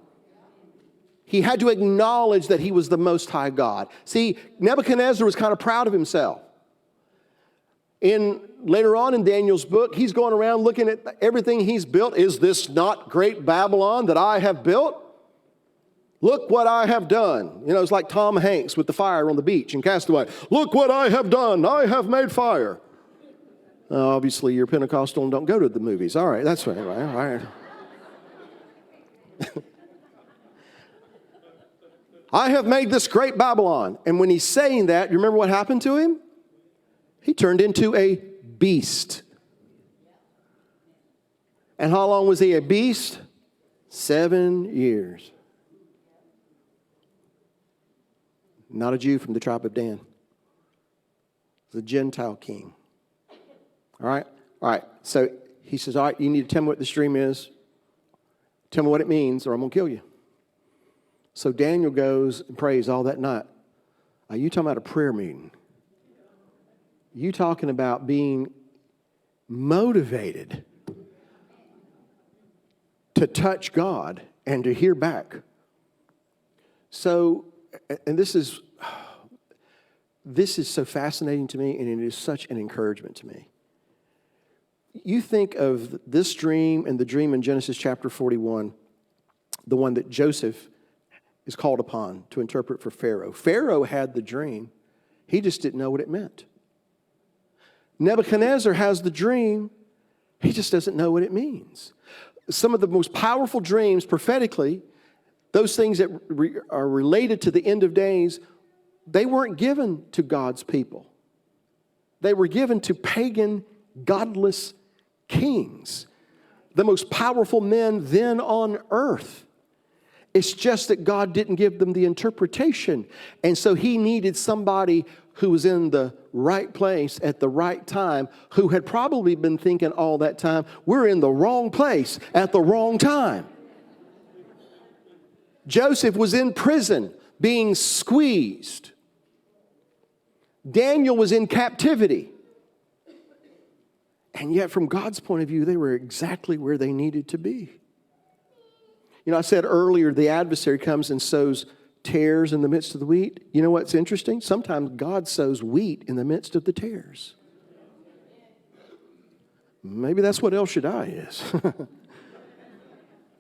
He had to acknowledge that he was the Most High God. See, Nebuchadnezzar was kind of proud of himself. Later on in Daniel's book, he's going around looking at everything he's built. Is this not great Babylon that I have built? Look what I have done. You know, it's like Tom Hanks with the fire on the beach in Castaway. Look what I have done. I have made fire. Obviously, you're Pentecostal and don't go to the movies. All right, that's right. All right. I have made this great Babylon. And when he's saying that, you remember what happened to him? He turned into a beast. And how long was he a beast? 7 years. Not a Jew from the tribe of Dan. He's a Gentile king. All right. So he says, all right, you need to tell me what this dream is. Tell me what it means, or I'm going to kill you. So Daniel goes and prays all that night. Are you talking about a prayer meeting? You talking about being motivated to touch God and to hear back. So, and this is so fascinating to me, and it is such an encouragement to me. You think of this dream and the dream in Genesis chapter 41, the one that Joseph is called upon to interpret for Pharaoh. Pharaoh had the dream. He just didn't know what it meant. Nebuchadnezzar has the dream. He just doesn't know what it means. Some of the most powerful dreams prophetically, those things that are related to the end of days, they weren't given to God's people. They were given to pagan, godless kings, the most powerful men then on earth. It's just that God didn't give them the interpretation. And so he needed somebody who was in the right place at the right time, who had probably been thinking all that time, we're in the wrong place at the wrong time. Joseph was in prison being squeezed. Daniel was in captivity. And yet from God's point of view, they were exactly where they needed to be. You know, I said earlier, the adversary comes and sows tares in the midst of the wheat. You know what's interesting? Sometimes God sows wheat in the midst of the tares. Maybe that's what El Shaddai is.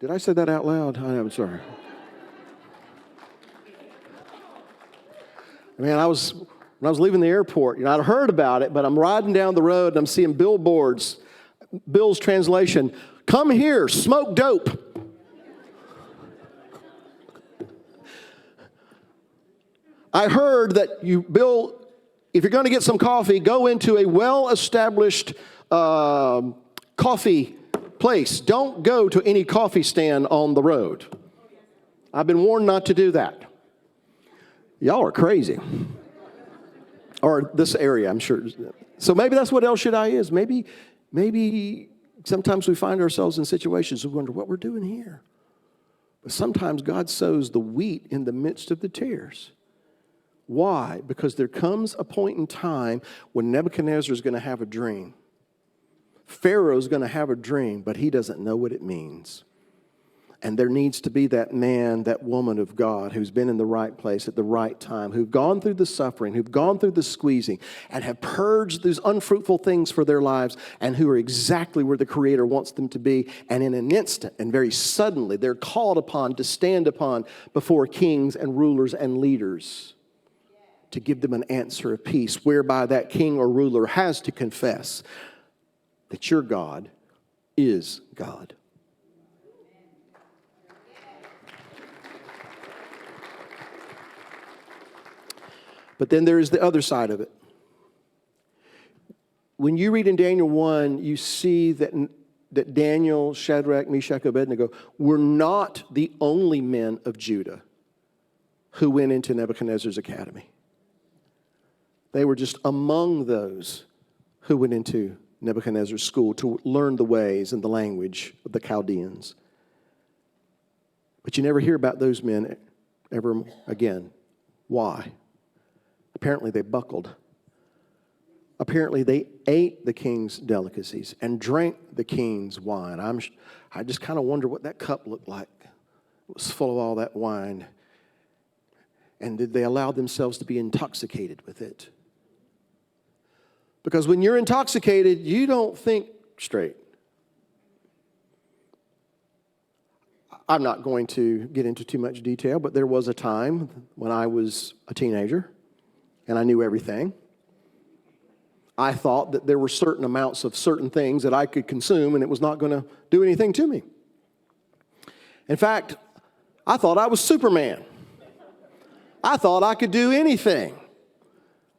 Did I say that out loud? I'm sorry. Man, when I was leaving the airport, you know, I'd heard about it, but I'm riding down the road and I'm seeing billboards. Bill's translation, come here, smoke dope. I heard that Bill, if you're going to get some coffee, go into a well-established coffee place. Don't go to any coffee stand on the road. I've been warned not to do that. Y'all are crazy. Or this area, I'm sure. So maybe that's what El Shaddai is. Maybe sometimes we find ourselves in situations we wonder what we're doing here. But sometimes God sows the wheat in the midst of the tares. Why? Because there comes a point in time when Nebuchadnezzar is going to have a dream. Pharaoh's going to have a dream, but he doesn't know what it means. And there needs to be that man, that woman of God who's been in the right place at the right time, who've gone through the suffering, who've gone through the squeezing, and have purged those unfruitful things for their lives, and who are exactly where the Creator wants them to be. And in an instant, and very suddenly, they're called upon to stand upon before kings and rulers and leaders to give them an answer of peace, whereby that king or ruler has to confess that your God is God. But then there is the other side of it. When you read in Daniel 1, you see that Daniel, Shadrach, Meshach, Abednego were not the only men of Judah who went into Nebuchadnezzar's academy. They were just among those who went into Nebuchadnezzar's school to learn the ways and the language of the Chaldeans. But you never hear about those men ever again. Why? Apparently they buckled. Apparently they ate the king's delicacies and drank the king's wine. I just kind of wonder what that cup looked like. It was full of all that wine. And did they allow themselves to be intoxicated with it? Because when you're intoxicated, you don't think straight. I'm not going to get into too much detail, but there was a time when I was a teenager and I knew everything. I thought that there were certain amounts of certain things that I could consume and it was not going to do anything to me. In fact, I thought I was Superman. I thought I could do anything.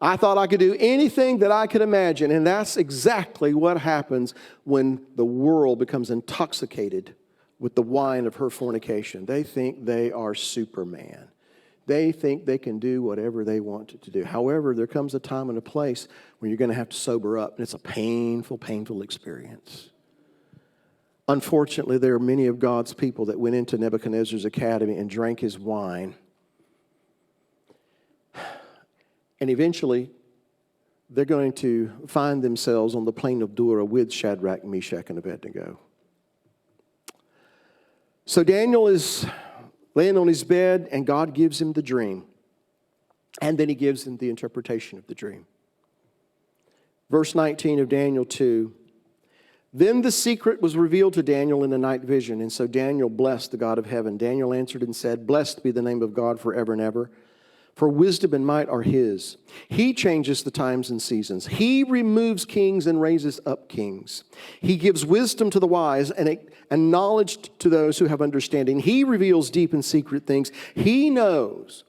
I thought I could do anything that I could imagine, and that's exactly what happens when the world becomes intoxicated with the wine of her fornication. They think they are Superman. They think they can do whatever they want to do. However, there comes a time and a place when you're going to have to sober up, and it's a painful, painful experience. Unfortunately, there are many of God's people that went into Nebuchadnezzar's academy and drank his wine. And eventually, they're going to find themselves on the plain of Dura with Shadrach, Meshach, and Abednego. So Daniel is laying on his bed, and God gives him the dream. And then he gives him the interpretation of the dream. Verse 19 of Daniel 2. Then the secret was revealed to Daniel in a night vision, and so Daniel blessed the God of heaven. Daniel answered and said, Blessed be the name of God forever and ever, for wisdom and might are his. He changes the times and seasons. He removes kings and raises up kings. He gives wisdom to the wise and knowledge to those who have understanding. He reveals deep and secret things. He knows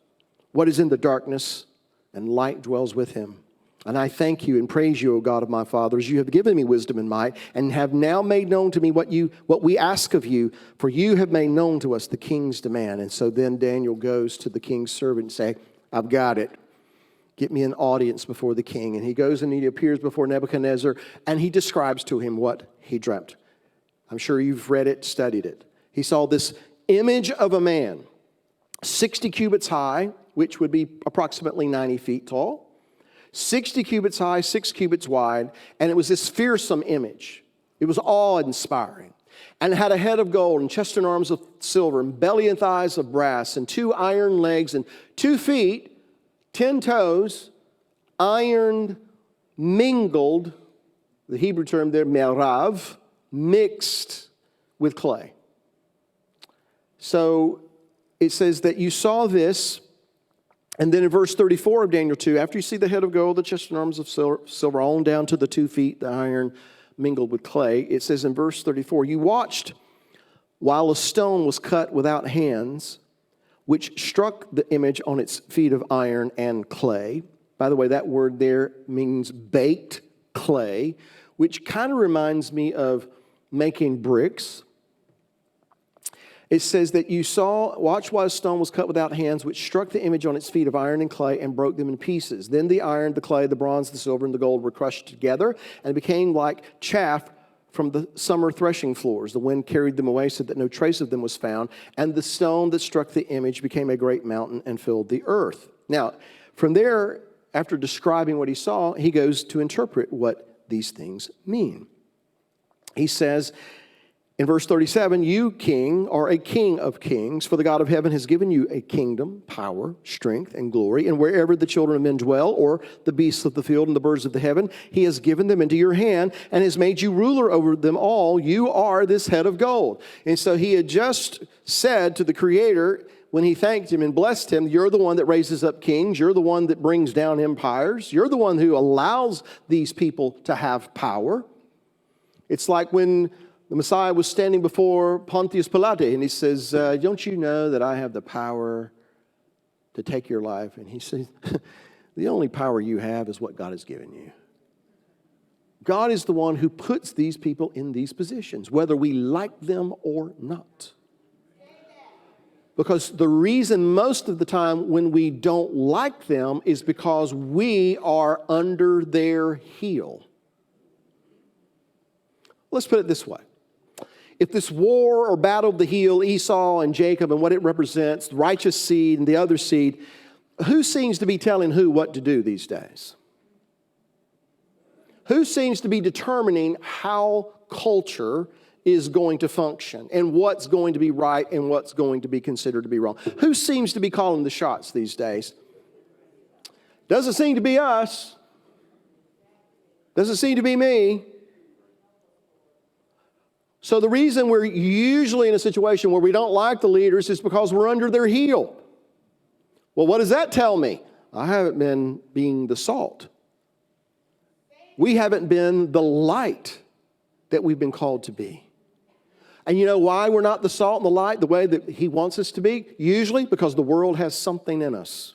what is in the darkness, and light dwells with him. And I thank you and praise you, O God of my fathers. You have given me wisdom and might, and have now made known to me what we ask of you, for you have made known to us the king's demand. And so then Daniel goes to the king's servant and say, I've got it. Get me an audience before the king. And he goes and he appears before Nebuchadnezzar, and he describes to him what he dreamt. I'm sure you've read it, studied it. He saw this image of a man, 60 cubits high, which would be approximately 90 feet tall, 60 cubits high, 6 cubits wide, and it was this fearsome image. It was awe-inspiring. And it had a head of gold and chest and arms of silver and belly and thighs of brass and 2 iron legs and 2 feet, 10 toes, ironed, mingled, the Hebrew term there, merav, mixed with clay. So it says that you saw this, and then in verse 34 of Daniel 2, after you see the head of gold, the chest and arms of silver, on down to the 2 feet, the iron mingled with clay, it says in verse 34, you watched while a stone was cut without hands, which struck the image on its feet of iron and clay. By the way, that word there means baked clay, which kind of reminds me of making bricks. It says that you watch while a stone was cut without hands, which struck the image on its feet of iron and clay and broke them in pieces. Then the iron, the clay, the bronze, the silver, and the gold were crushed together and became like chaff from the summer threshing floors. The wind carried them away so that no trace of them was found. And the stone that struck the image became a great mountain and filled the earth. Now, from there, after describing what he saw, he goes to interpret what these things mean. He says, in verse 37, you, king, are a king of kings, for the God of heaven has given you a kingdom, power, strength, and glory. And wherever the children of men dwell, or the beasts of the field and the birds of the heaven, he has given them into your hand and has made you ruler over them all. You are this head of gold. And so he had just said to the Creator, when he thanked him and blessed him, you're the one that raises up kings. You're the one that brings down empires. You're the one who allows these people to have power. It's like when the Messiah was standing before Pontius Pilate, and he says, don't you know that I have the power to take your life? And he says, the only power you have is what God has given you. God is the one who puts these people in these positions, whether we like them or not. Because the reason most of the time when we don't like them is because we are under their heel. Let's put it this way. If this war or battle of the heel, Esau and Jacob and what it represents, the righteous seed and the other seed, who seems to be telling who what to do these days? Who seems to be determining how culture is going to function and what's going to be right and what's going to be considered to be wrong? Who seems to be calling the shots these days? Doesn't seem to be us. Doesn't seem to be me. So the reason we're usually in a situation where we don't like the leaders is because we're under their heel. Well, what does that tell me? I haven't been being the salt. We haven't been the light that we've been called to be. And you know why we're not the salt and the light the way that He wants us to be? Usually because the world has something in us.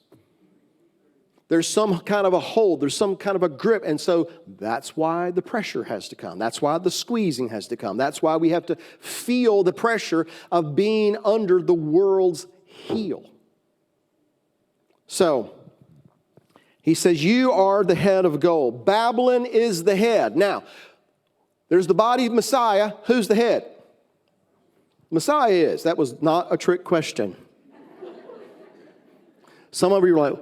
There's some kind of a hold. There's some kind of a grip. And so that's why the pressure has to come. That's why the squeezing has to come. That's why we have to feel the pressure of being under the world's heel. So, He says, you are the head of gold. Babylon is the head. Now, there's the body of Messiah. Who's the head? Messiah is. That was not a trick question. Some of you are like,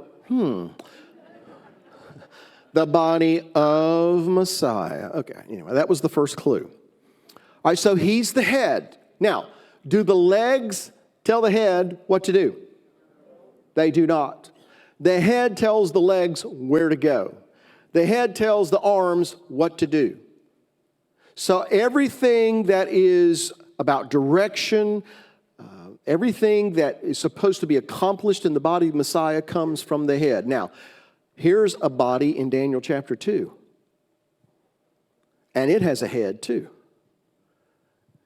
The body of Messiah. Okay, anyway, that was the first clue. All right, so He's the head. Now, do the legs tell the head what to do? They do not. The head tells the legs where to go. The head tells the arms what to do. So everything that is about direction, everything that is supposed to be accomplished in the body of Messiah comes from the head. Now, here's a body in Daniel chapter 2. And it has a head too.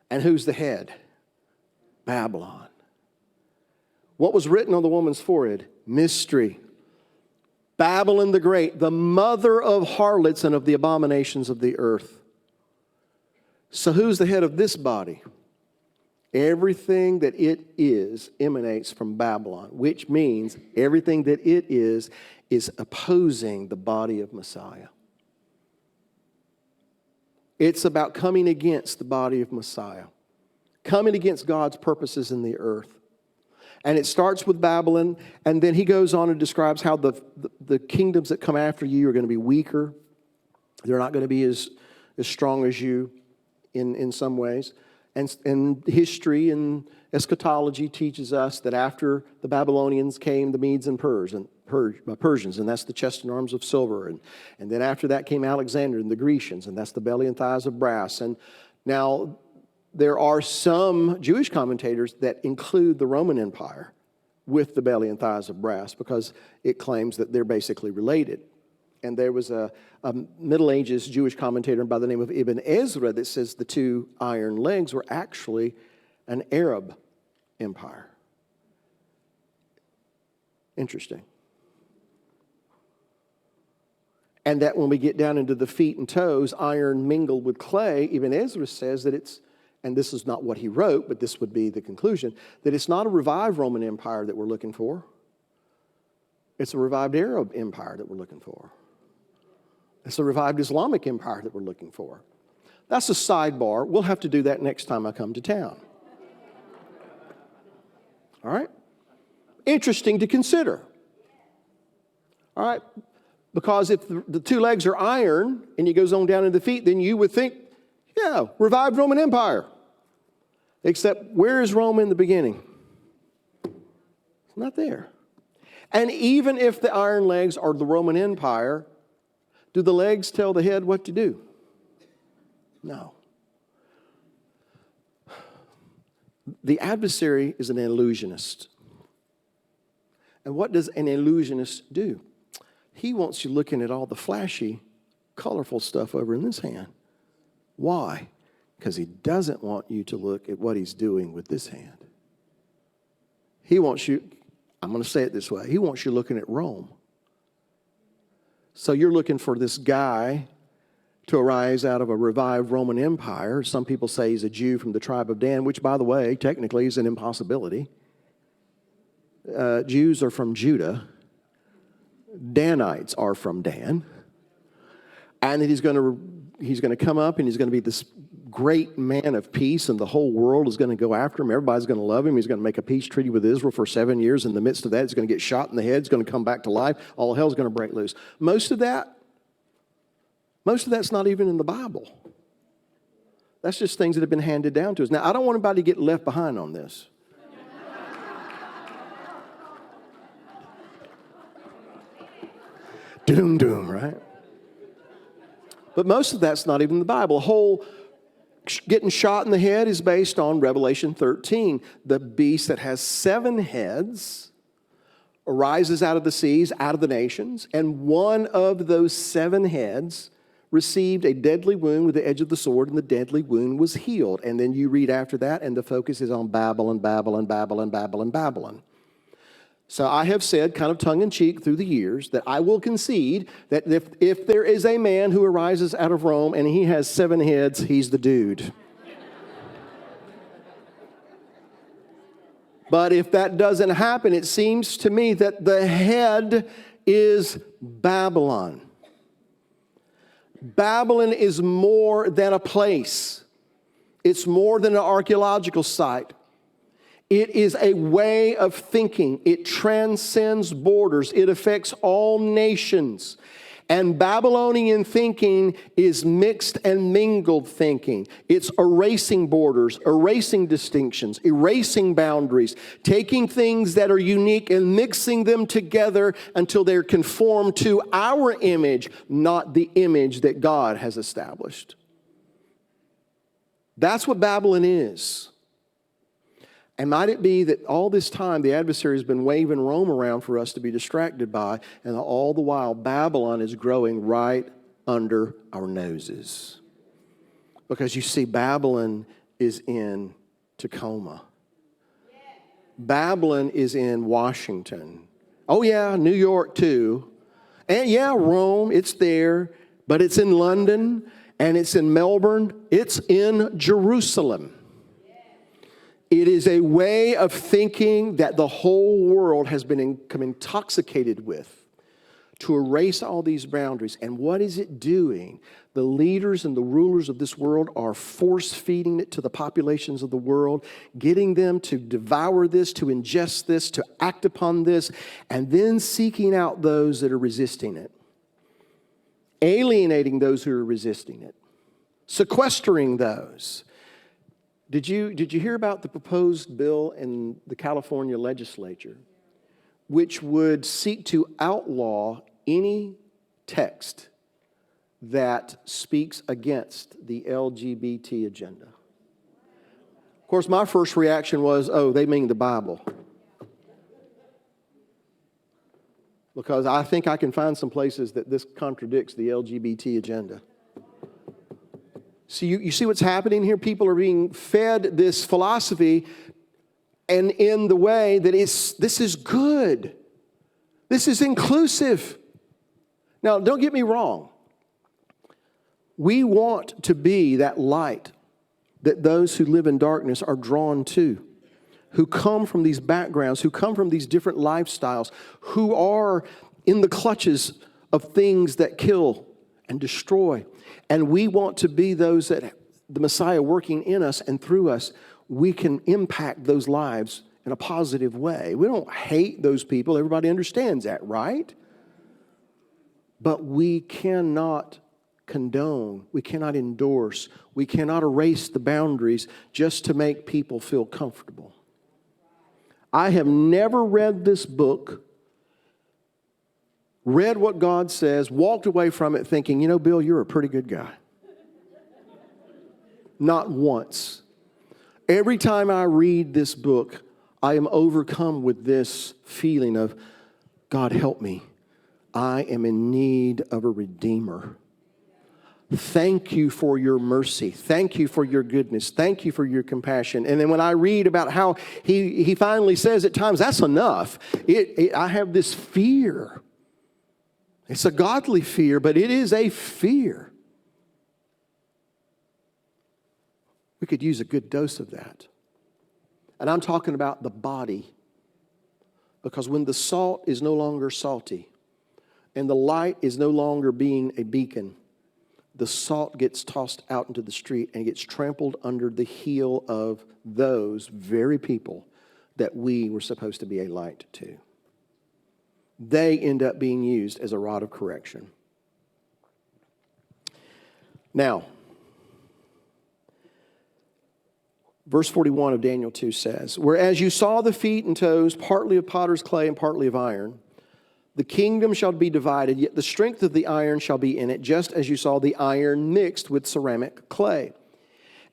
And who's the head? Babylon. What was written on the woman's forehead? Mystery. Babylon the Great, the mother of harlots and of the abominations of the earth. So who's the head of this body? Everything that it is emanates from Babylon, which means everything that it is opposing the body of Messiah. It's about coming against the body of Messiah, coming against God's purposes in the earth. And it starts with Babylon, and then he goes on and describes how the kingdoms that come after you are going to be weaker. They're not going to be as strong as you in some ways. And history and eschatology teaches us that after the Babylonians came the Medes and Persians, and that's the chest and arms of silver. And then after that came Alexander and the Grecians, and that's the belly and thighs of brass. And now there are some Jewish commentators that include the Roman Empire with the belly and thighs of brass because it claims that they're basically related. And there was a Middle Ages Jewish commentator by the name of Ibn Ezra that says the two iron legs were actually an Arab empire. Interesting. And that when we get down into the feet and toes, iron mingled with clay, Ibn Ezra says that it's, and this is not what he wrote, but this would be the conclusion, that it's not a revived Roman Empire that we're looking for. It's a revived Arab empire that we're looking for. It's a revived Islamic empire that we're looking for. That's a sidebar. We'll have to do that next time I come to town. All right? Interesting to consider. All right? Because if the two legs are iron and it goes on down to the feet, then you would think, yeah, revived Roman Empire. Except where is Rome in the beginning? It's not there. And even if the iron legs are the Roman Empire, do the legs tell the head what to do? No. The adversary is an illusionist. And what does an illusionist do? He wants you looking at all the flashy, colorful stuff over in this hand. Why? Because he doesn't want you to look at what he's doing with this hand. He wants you, I'm going to say it this way, he wants you looking at Rome. So you're looking for this guy to arise out of a revived Roman Empire. Some people say he's a Jew from the tribe of Dan, which, by the way, technically is an impossibility. Jews are from Judah. Danites are from Dan. And that he's going to come up and he's going to be this great man of peace, and the whole world is going to go after him. Everybody's going to love him. He's going to make a peace treaty with Israel for 7 years. In the midst of that, he's going to get shot in the head. He's going to come back to life. All hell's going to break loose. Most of that's not even in the Bible. That's just things that have been handed down to us. Now, I don't want anybody to get left behind on this. Doom, right? But most of that's not even the Bible. The whole getting shot in the head is based on Revelation 13. The beast that has 7 heads arises out of the seas, out of the nations, and one of those 7 heads received a deadly wound with the edge of the sword, and the deadly wound was healed. And then you read after that, and the focus is on Babylon, Babylon, Babylon, Babylon, Babylon. So I have said, kind of tongue-in-cheek through the years, that I will concede that if there is a man who arises out of Rome and he has 7 heads, he's the dude. But if that doesn't happen, it seems to me that the head is Babylon. Babylon is more than a place. It's more than an archaeological site. It is a way of thinking. It transcends borders. It affects all nations. And Babylonian thinking is mixed and mingled thinking. It's erasing borders, erasing distinctions, erasing boundaries, taking things that are unique and mixing them together until they're conformed to our image, not the image that God has established. That's what Babylon is. And might it be that all this time the adversary has been waving Rome around for us to be distracted by, and all the while Babylon is growing right under our noses. Because you see, Babylon is in Tacoma. Babylon is in Washington. Oh yeah, New York too. And yeah, Rome, it's there, but it's in London, and it's in Melbourne, it's in Jerusalem. It is a way of thinking that the whole world has become intoxicated with to erase all these boundaries. And what is it doing? The leaders and the rulers of this world are force-feeding it to the populations of the world, getting them to devour this, to ingest this, to act upon this, and then seeking out those that are resisting it, alienating those who are resisting it, sequestering those. Did you hear about the proposed bill in the California legislature, which would seek to outlaw any text that speaks against the LGBT agenda? Of course, my first reaction was, oh, they mean the Bible. Because I think I can find some places that this contradicts the LGBT agenda. So you see what's happening here? People are being fed this philosophy, and in the way that this is good. This is inclusive. Now, don't get me wrong. We want to be that light that those who live in darkness are drawn to, who come from these backgrounds, who come from these different lifestyles, who are in the clutches of things that kill and destroy. And we want to be those that the Messiah working in us and through us, we can impact those lives in a positive way. We don't hate those people. Everybody understands that, right? But we cannot condone, we cannot endorse, we cannot erase the boundaries just to make people feel comfortable. I have never read this book, read what God says, walked away from it thinking, you know, Bill, you're a pretty good guy. Not once. Every time I read this book, I am overcome with this feeling of, God, help me. I am in need of a Redeemer. Thank you for your mercy. Thank you for your goodness. Thank you for your compassion. And then when I read about how he finally says at times, that's enough. I have this fear. It's a godly fear, but it is a fear. We could use a good dose of that. And I'm talking about the body. Because when the salt is no longer salty and the light is no longer being a beacon, the salt gets tossed out into the street and gets trampled under the heel of those very people that we were supposed to be a light to. They end up being used as a rod of correction. Now, verse 41 of Daniel 2 says, whereas you saw the feet and toes, partly of potter's clay and partly of iron, The kingdom shall be divided, yet the strength of the iron shall be in it, just as you saw the iron mixed with ceramic clay.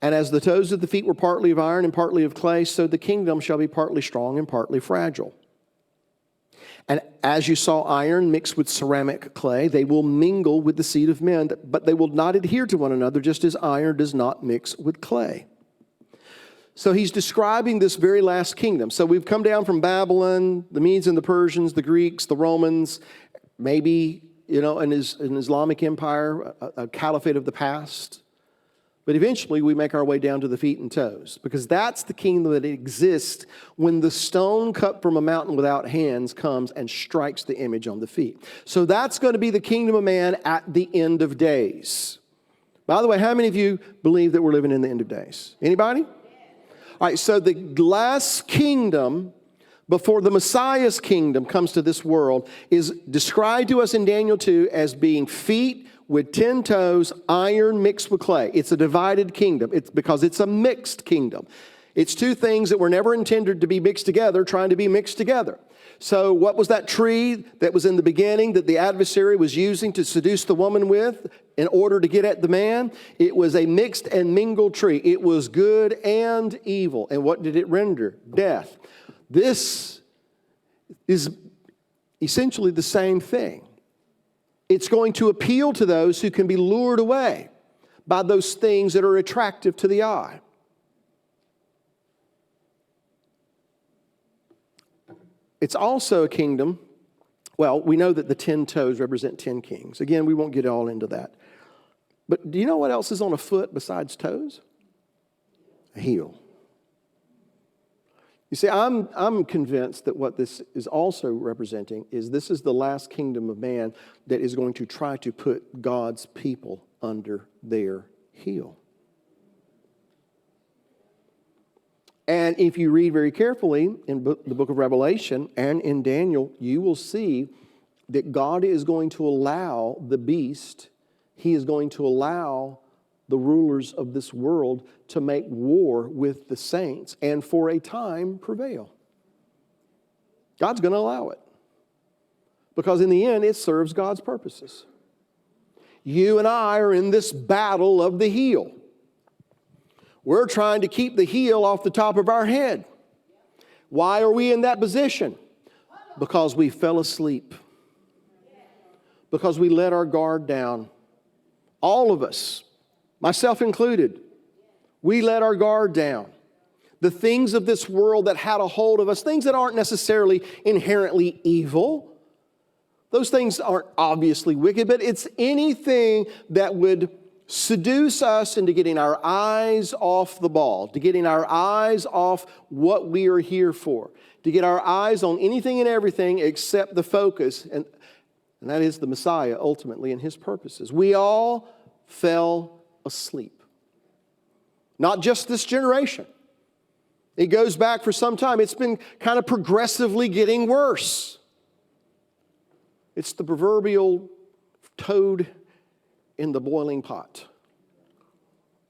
And as the toes of the feet were partly of iron and partly of clay, so the kingdom shall be partly strong and partly fragile. And as you saw iron mixed with ceramic clay, they will mingle with the seed of men, but they will not adhere to one another, just as iron does not mix with clay. So he's describing this very last kingdom. So we've come down from Babylon, the Medes and the Persians, the Greeks, the Romans, maybe, an Islamic empire, a caliphate of the past. But eventually we make our way down to the feet and toes, because that's the kingdom that exists when the stone cut from a mountain without hands comes and strikes the image on the feet. So that's going to be the kingdom of man at the end of days. By the way, how many of you believe that we're living in the end of days? Anybody? All right, so the last kingdom before the Messiah's kingdom comes to this world is described to us in Daniel 2 as being feet with 10 toes, iron mixed with clay. It's a divided kingdom. It's because it's a mixed kingdom. It's two things that were never intended to be mixed together, trying to be mixed together. So what was that tree that was in the beginning that the adversary was using to seduce the woman with in order to get at the man? It was a mixed and mingled tree. It was good and evil. And what did it render? Death. This is essentially the same thing. It's going to appeal to those who can be lured away by those things that are attractive to the eye. It's also a kingdom. Well, we know that the 10 toes represent 10 kings. Again, we won't get all into that. But do you know what else is on a foot besides toes? A heel. You see, I'm convinced that what this is also representing is this is the last kingdom of man that is going to try to put God's people under their heel. And if you read very carefully in the book of Revelation and in Daniel, you will see that God is going to allow the beast, he is going to allow the rulers of this world to make war with the saints and for a time prevail. God's going to allow it. Because in the end, it serves God's purposes. You and I are in this battle of the heel. We're trying to keep the heel off the top of our head. Why are we in that position? Because we fell asleep. Because we let our guard down. All of us, myself included, we let our guard down. The things of this world that had a hold of us, things that aren't necessarily inherently evil, those things aren't obviously wicked, but it's anything that would seduce us into getting our eyes off the ball, to getting our eyes off what we are here for, to get our eyes on anything and everything except the focus, and that is the Messiah ultimately and his purposes. We all fell asleep. Not just this generation. It goes back for some time. It's been kind of progressively getting worse. It's the proverbial toad in the boiling pot.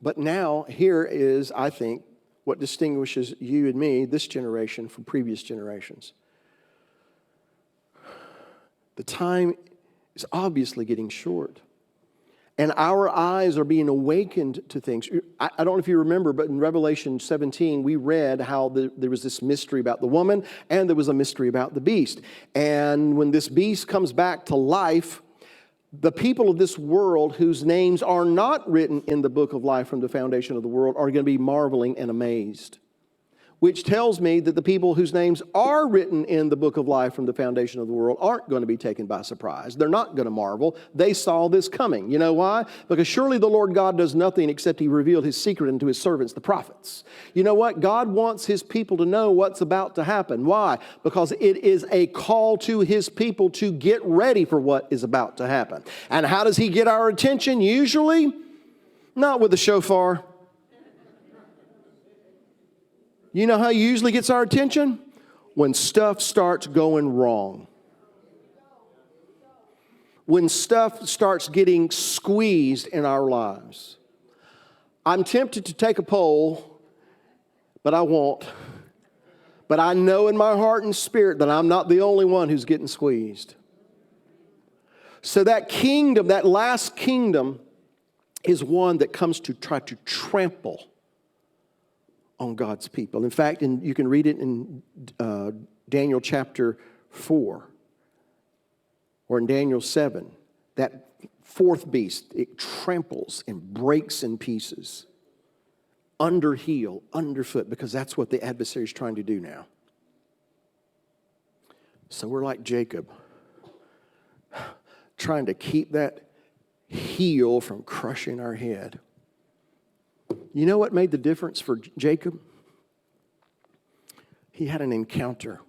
But now, here is, I think, what distinguishes you and me, this generation, from previous generations. The time is obviously getting short. And our eyes are being awakened to things. I don't know if you remember, but in Revelation 17, we read how there was this mystery about the woman, and there was a mystery about the beast. And when this beast comes back to life, the people of this world whose names are not written in the book of life from the foundation of the world are going to be marveling and amazed. Which tells me that the people whose names are written in the book of life from the foundation of the world aren't going to be taken by surprise. They're not going to marvel. They saw this coming. You know why? Because surely the Lord God does nothing except he revealed his secret unto his servants, the prophets. You know what? God wants his people to know what's about to happen. Why? Because it is a call to his people to get ready for what is about to happen. And how does he get our attention? Usually, not with a shofar. You know how he usually gets our attention? When stuff starts going wrong. When stuff starts getting squeezed in our lives. I'm tempted to take a poll, but I won't. But I know in my heart and spirit that I'm not the only one who's getting squeezed. So that kingdom, that last kingdom, is one that comes to try to trample on God's people. In fact, you can read it in Daniel chapter 4 or in Daniel 7. That fourth beast, it tramples and breaks in pieces, under heel, underfoot, because that's what the adversary is trying to do now. So we're like Jacob, trying to keep that heel from crushing our head. You know what made the difference for Jacob? He had an encounter.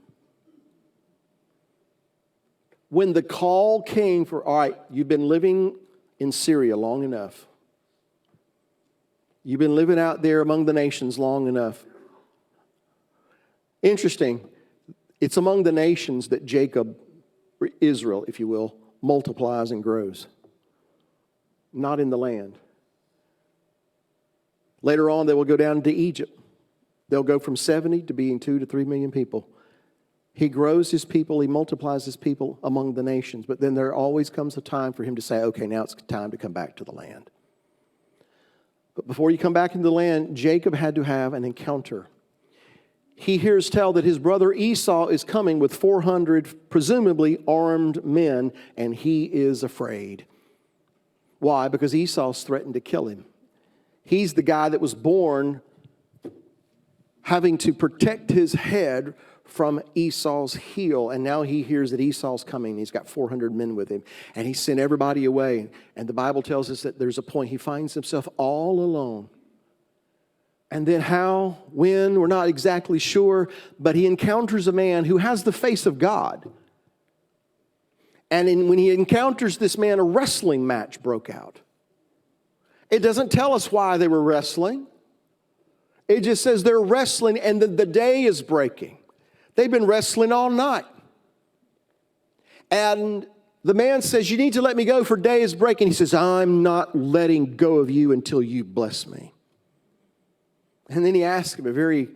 When the call came for, all right, you've been living in Syria long enough. You've been living out there among the nations long enough. Interesting, it's among the nations that Jacob, or Israel, if you will, multiplies and grows. Not in the land. Later on, they will go down to Egypt. They'll go from 70 to being 2 to 3 million people. He grows his people, he multiplies his people among the nations. But then there always comes a time for him to say, okay, now it's time to come back to the land. But before you come back into the land, Jacob had to have an encounter. He hears tell that his brother Esau is coming with 400 presumably armed men, and he is afraid. Why? Because Esau's threatened to kill him. He's the guy that was born having to protect his head from Esau's heel. And now he hears that Esau's coming. He's got 400 men with him. And he sent everybody away. And the Bible tells us that there's a point he finds himself all alone. And then how, when, we're not exactly sure. But he encounters a man who has the face of God. And when he encounters this man, a wrestling match broke out. It doesn't tell us why they were wrestling. It just says they're wrestling and the day is breaking. They've been wrestling all night. And the man says, you need to let me go for day is breaking. He says, I'm not letting go of you until you bless me. And then he asks him a very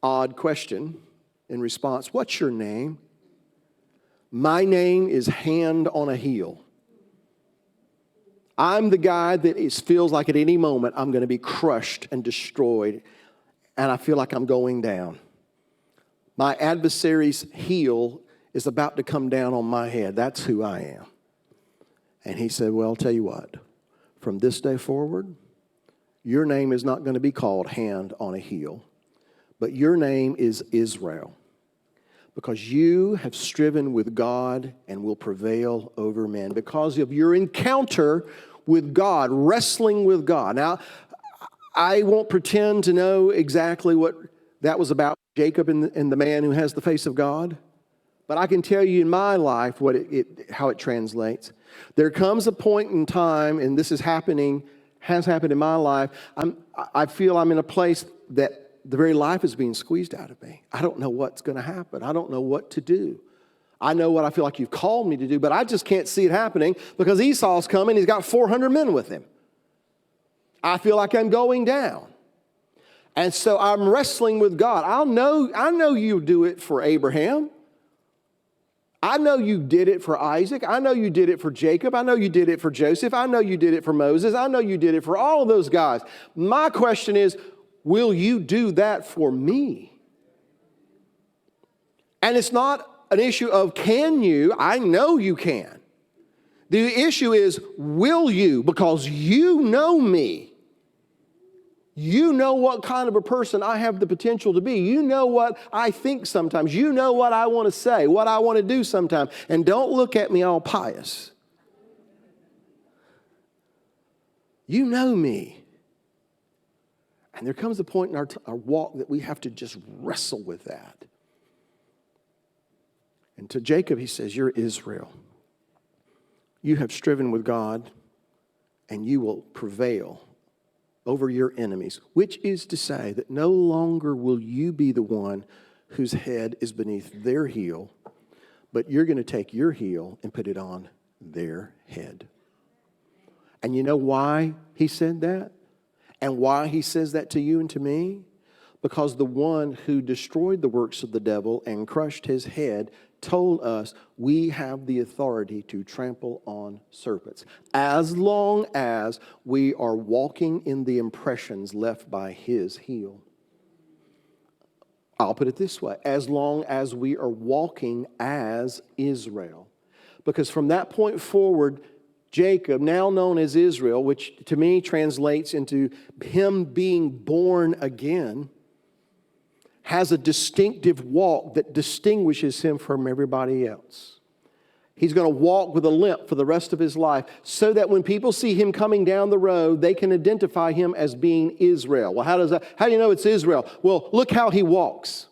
odd question in response. What's your name? My name is Hand on a Heel. I'm the guy that feels like at any moment I'm going to be crushed and destroyed, and I feel like I'm going down. My adversary's heel is about to come down on my head. That's who I am. And he said, well, I'll tell you what. From this day forward, your name is not going to be called Hand on a Heel, but your name is Israel. Because you have striven with God and will prevail over men. Because of your encounter with God, wrestling with God. Now, I won't pretend to know exactly what that was about, Jacob and the man who has the face of God. But I can tell you in my life how it translates. There comes a point in time, and this has happened in my life. I feel I'm in a place that the very life is being squeezed out of me. I don't know what's going to happen. I don't know what to do. I know what I feel like you've called me to do, but I just can't see it happening because Esau's coming. He's got 400 men with him. I feel like I'm going down. And so I'm wrestling with God. I know you do it for Abraham. I know you did it for Isaac. I know you did it for Jacob. I know you did it for Joseph. I know you did it for Moses. I know you did it for all of those guys. My question is, will you do that for me? And it's not an issue of can you. I know you can. The issue is will you, because you know me. You know what kind of a person I have the potential to be. You know what I think sometimes. You know what I want to say, what I want to do sometimes. And don't look at me all pious. You know me. And there comes a point in our walk that we have to just wrestle with that. And to Jacob, he says, you're Israel. You have striven with God, and you will prevail over your enemies, which is to say that no longer will you be the one whose head is beneath their heel, but you're going to take your heel and put it on their head. And you know why he said that? And why he says that to you and to me? Because the one who destroyed the works of the devil and crushed his head told us we have the authority to trample on serpents, as long as we are walking in the impressions left by his heel. I'll put it this way, as long as we are walking as Israel. Because from that point forward, Jacob, now known as Israel, which to me translates into him being born again, has a distinctive walk that distinguishes him from everybody else. He's going to walk with a limp for the rest of his life so that when people see him coming down the road, they can identify him as being Israel. Well, how do you know it's Israel? Well, look how he walks.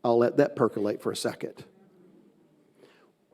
I'll let that percolate for a second.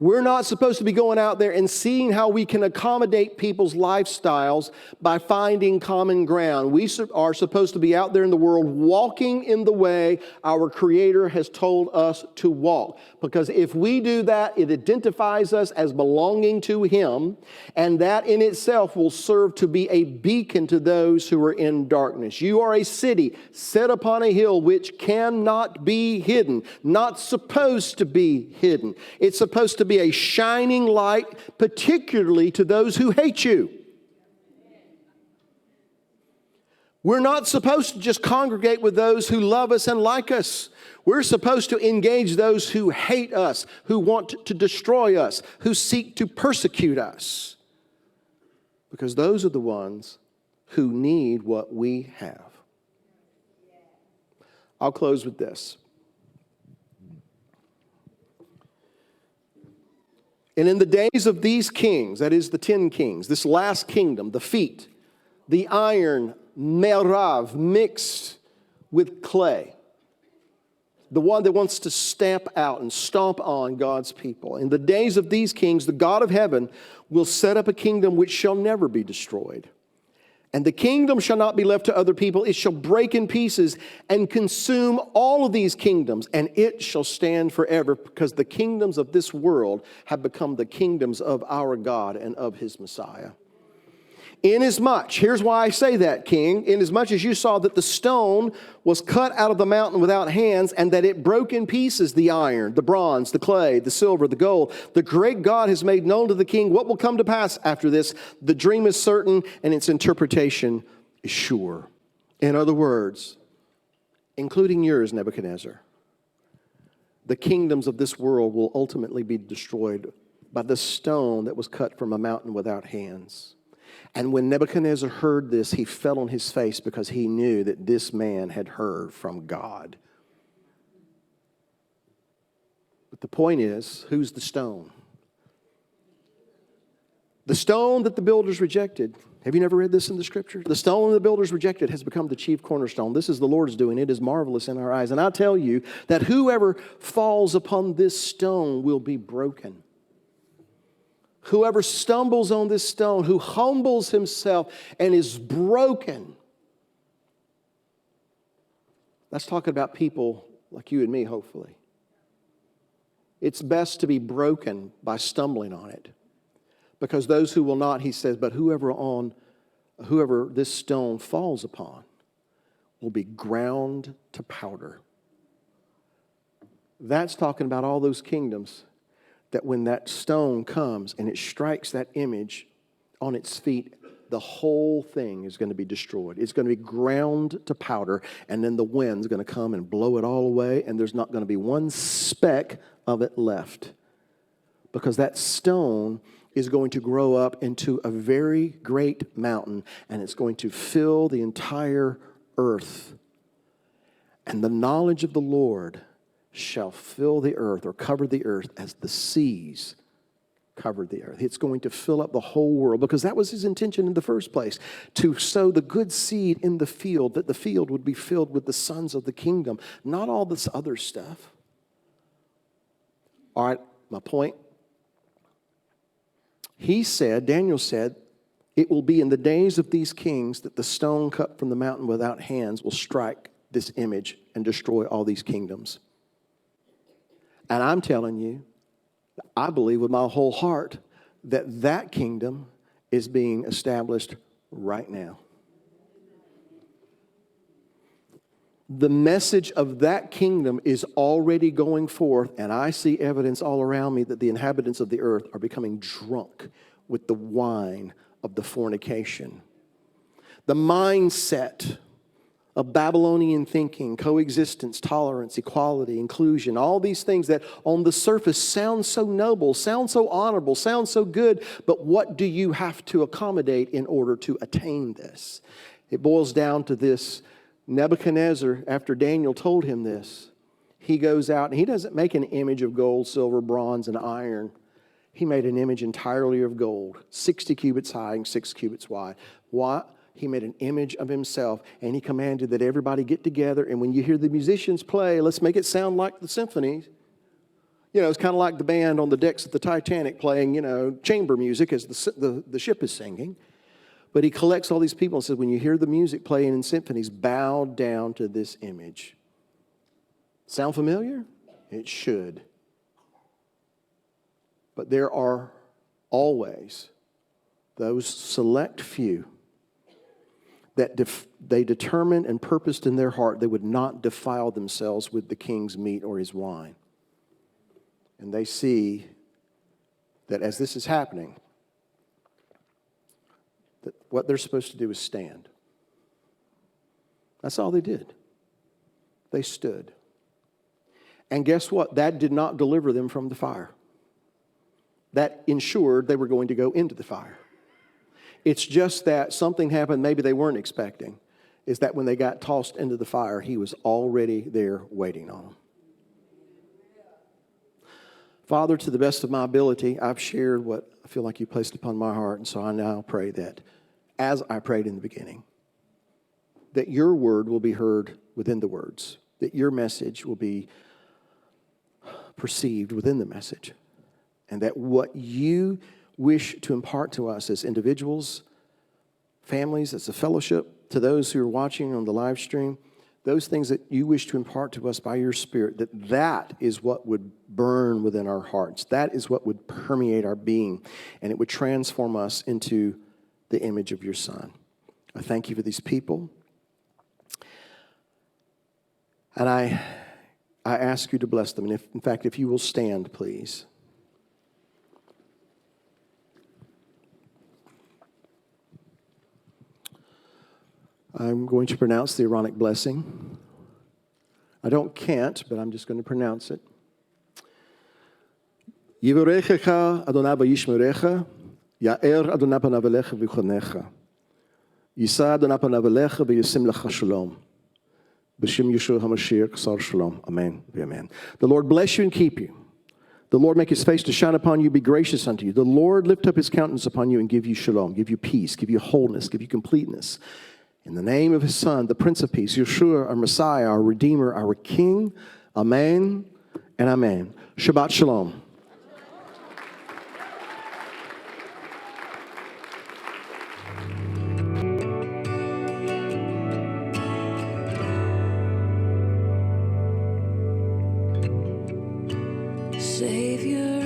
We're not supposed to be going out there and seeing how we can accommodate people's lifestyles by finding common ground. We are supposed to be out there in the world walking in the way our Creator has told us to walk. Because if we do that, it identifies us as belonging to Him, and that in itself will serve to be a beacon to those who are in darkness. You are a city set upon a hill which cannot be hidden, not supposed to be hidden. It's supposed to be a shining light, particularly to those who hate you. We're not supposed to just congregate with those who love us and like us. We're supposed to engage those who hate us, who want to destroy us, who seek to persecute us. Because those are the ones who need what we have. I'll close with this. And in the days of these kings, that is the 10 kings, this last kingdom, the feet, the iron, merav, mixed with clay, the one that wants to stamp out and stomp on God's people. In the days of these kings, the God of heaven will set up a kingdom which shall never be destroyed. And the kingdom shall not be left to other people. It shall break in pieces and consume all of these kingdoms, and it shall stand forever, because the kingdoms of this world have become the kingdoms of our God and of His Messiah. Inasmuch, here's why I say that, King, inasmuch as you saw that the stone was cut out of the mountain without hands, and that it broke in pieces the iron, the bronze, the clay, the silver, the gold, the great God has made known to the king what will come to pass after this. The dream is certain, and its interpretation is sure. In other words, including yours, Nebuchadnezzar, the kingdoms of this world will ultimately be destroyed by the stone that was cut from a mountain without hands. And when Nebuchadnezzar heard this, he fell on his face, because he knew that this man had heard from God. But the point is, who's the stone? The stone that the builders rejected. Have you never read this in the Scripture? The stone the builders rejected has become the chief cornerstone. This is the Lord's doing. It is marvelous in our eyes. And I tell you that whoever falls upon this stone will be broken. Whoever stumbles on this stone, who humbles himself and is broken. That's talking about people like you and me, hopefully. It's best to be broken by stumbling on it. Because those who will not, he says, but whoever this stone falls upon will be ground to powder. That's talking about all those kingdoms that when that stone comes and it strikes that image on its feet, the whole thing is going to be destroyed. It's going to be ground to powder, and then the wind's going to come and blow it all away, and there's not going to be one speck of it left. Because that stone is going to grow up into a very great mountain, and it's going to fill the entire earth. And the knowledge of the Lord shall fill the earth, or cover the earth, as the seas covered the earth. It's going to fill up the whole world, because that was his intention in the first place, to sow the good seed in the field, that the field would be filled with the sons of the kingdom, not all this other stuff. All right, my point. He said, Daniel said, it will be in the days of these kings that the stone cut from the mountain without hands will strike this image and destroy all these kingdoms. And I'm telling you, I believe with my whole heart that that kingdom is being established right now. The message of that kingdom is already going forth, and I see evidence all around me that the inhabitants of the earth are becoming drunk with the wine of the fornication. The mindset of Babylonian thinking, coexistence, tolerance, equality, inclusion, all these things that on the surface sound so noble, sound so honorable, sound so good, but what do you have to accommodate in order to attain this? It boils down to this. Nebuchadnezzar, after Daniel told him this, he goes out and he doesn't make an image of gold, silver, bronze, and iron. He made an image entirely of gold, 60 cubits high and 6 cubits wide. Why? He made an image of himself, and he commanded that everybody get together, and when you hear the musicians play, let's make it sound like the symphonies. You know, it's kind of like the band on the decks of the Titanic playing, chamber music as the ship is singing. But he collects all these people and says, when you hear the music playing in symphonies, bow down to this image. Sound familiar? It should. But there are always those select few that they determined and purposed in their heart they would not defile themselves with the king's meat or his wine. And they see that as this is happening, that what they're supposed to do is stand. That's all they did. They stood. And guess what? That did not deliver them from the fire. That ensured they were going to go into the fire. It's just that something happened maybe they weren't expecting, is that when they got tossed into the fire, he was already there waiting on them. Father, to the best of my ability, I've shared what I feel like you placed upon my heart, and so I now pray that, as I prayed in the beginning, that your word will be heard within the words, that your message will be perceived within the message, and that what you wish to impart to us as individuals, families, as a fellowship, to those who are watching on the live stream, those things that you wish to impart to us by your Spirit, that is what would burn within our hearts. That is what would permeate our being, and it would transform us into the image of your Son. I thank you for these people. And I ask you to bless them. And in fact, if you will stand, please. I'm going to pronounce the Aaronic blessing. I can't, but I'm just going to pronounce it. Yivorechecha Adonai v'yishmerecha, Ya'er Adonai panav elecha v'yichonecha, Yisa Adonai panav elecha v'yisim lecha shalom. B'shem Yeshua HaMashiach sar shalom. Amen. Amen. The Lord bless you and keep you. The Lord make his face to shine upon you, be gracious unto you. The Lord lift up his countenance upon you and give you shalom, give you peace, give you wholeness, give you completeness. In the name of his Son, the Prince of Peace, Yeshua, our Messiah, our Redeemer, our King. Amen and amen. Shabbat shalom. Savior.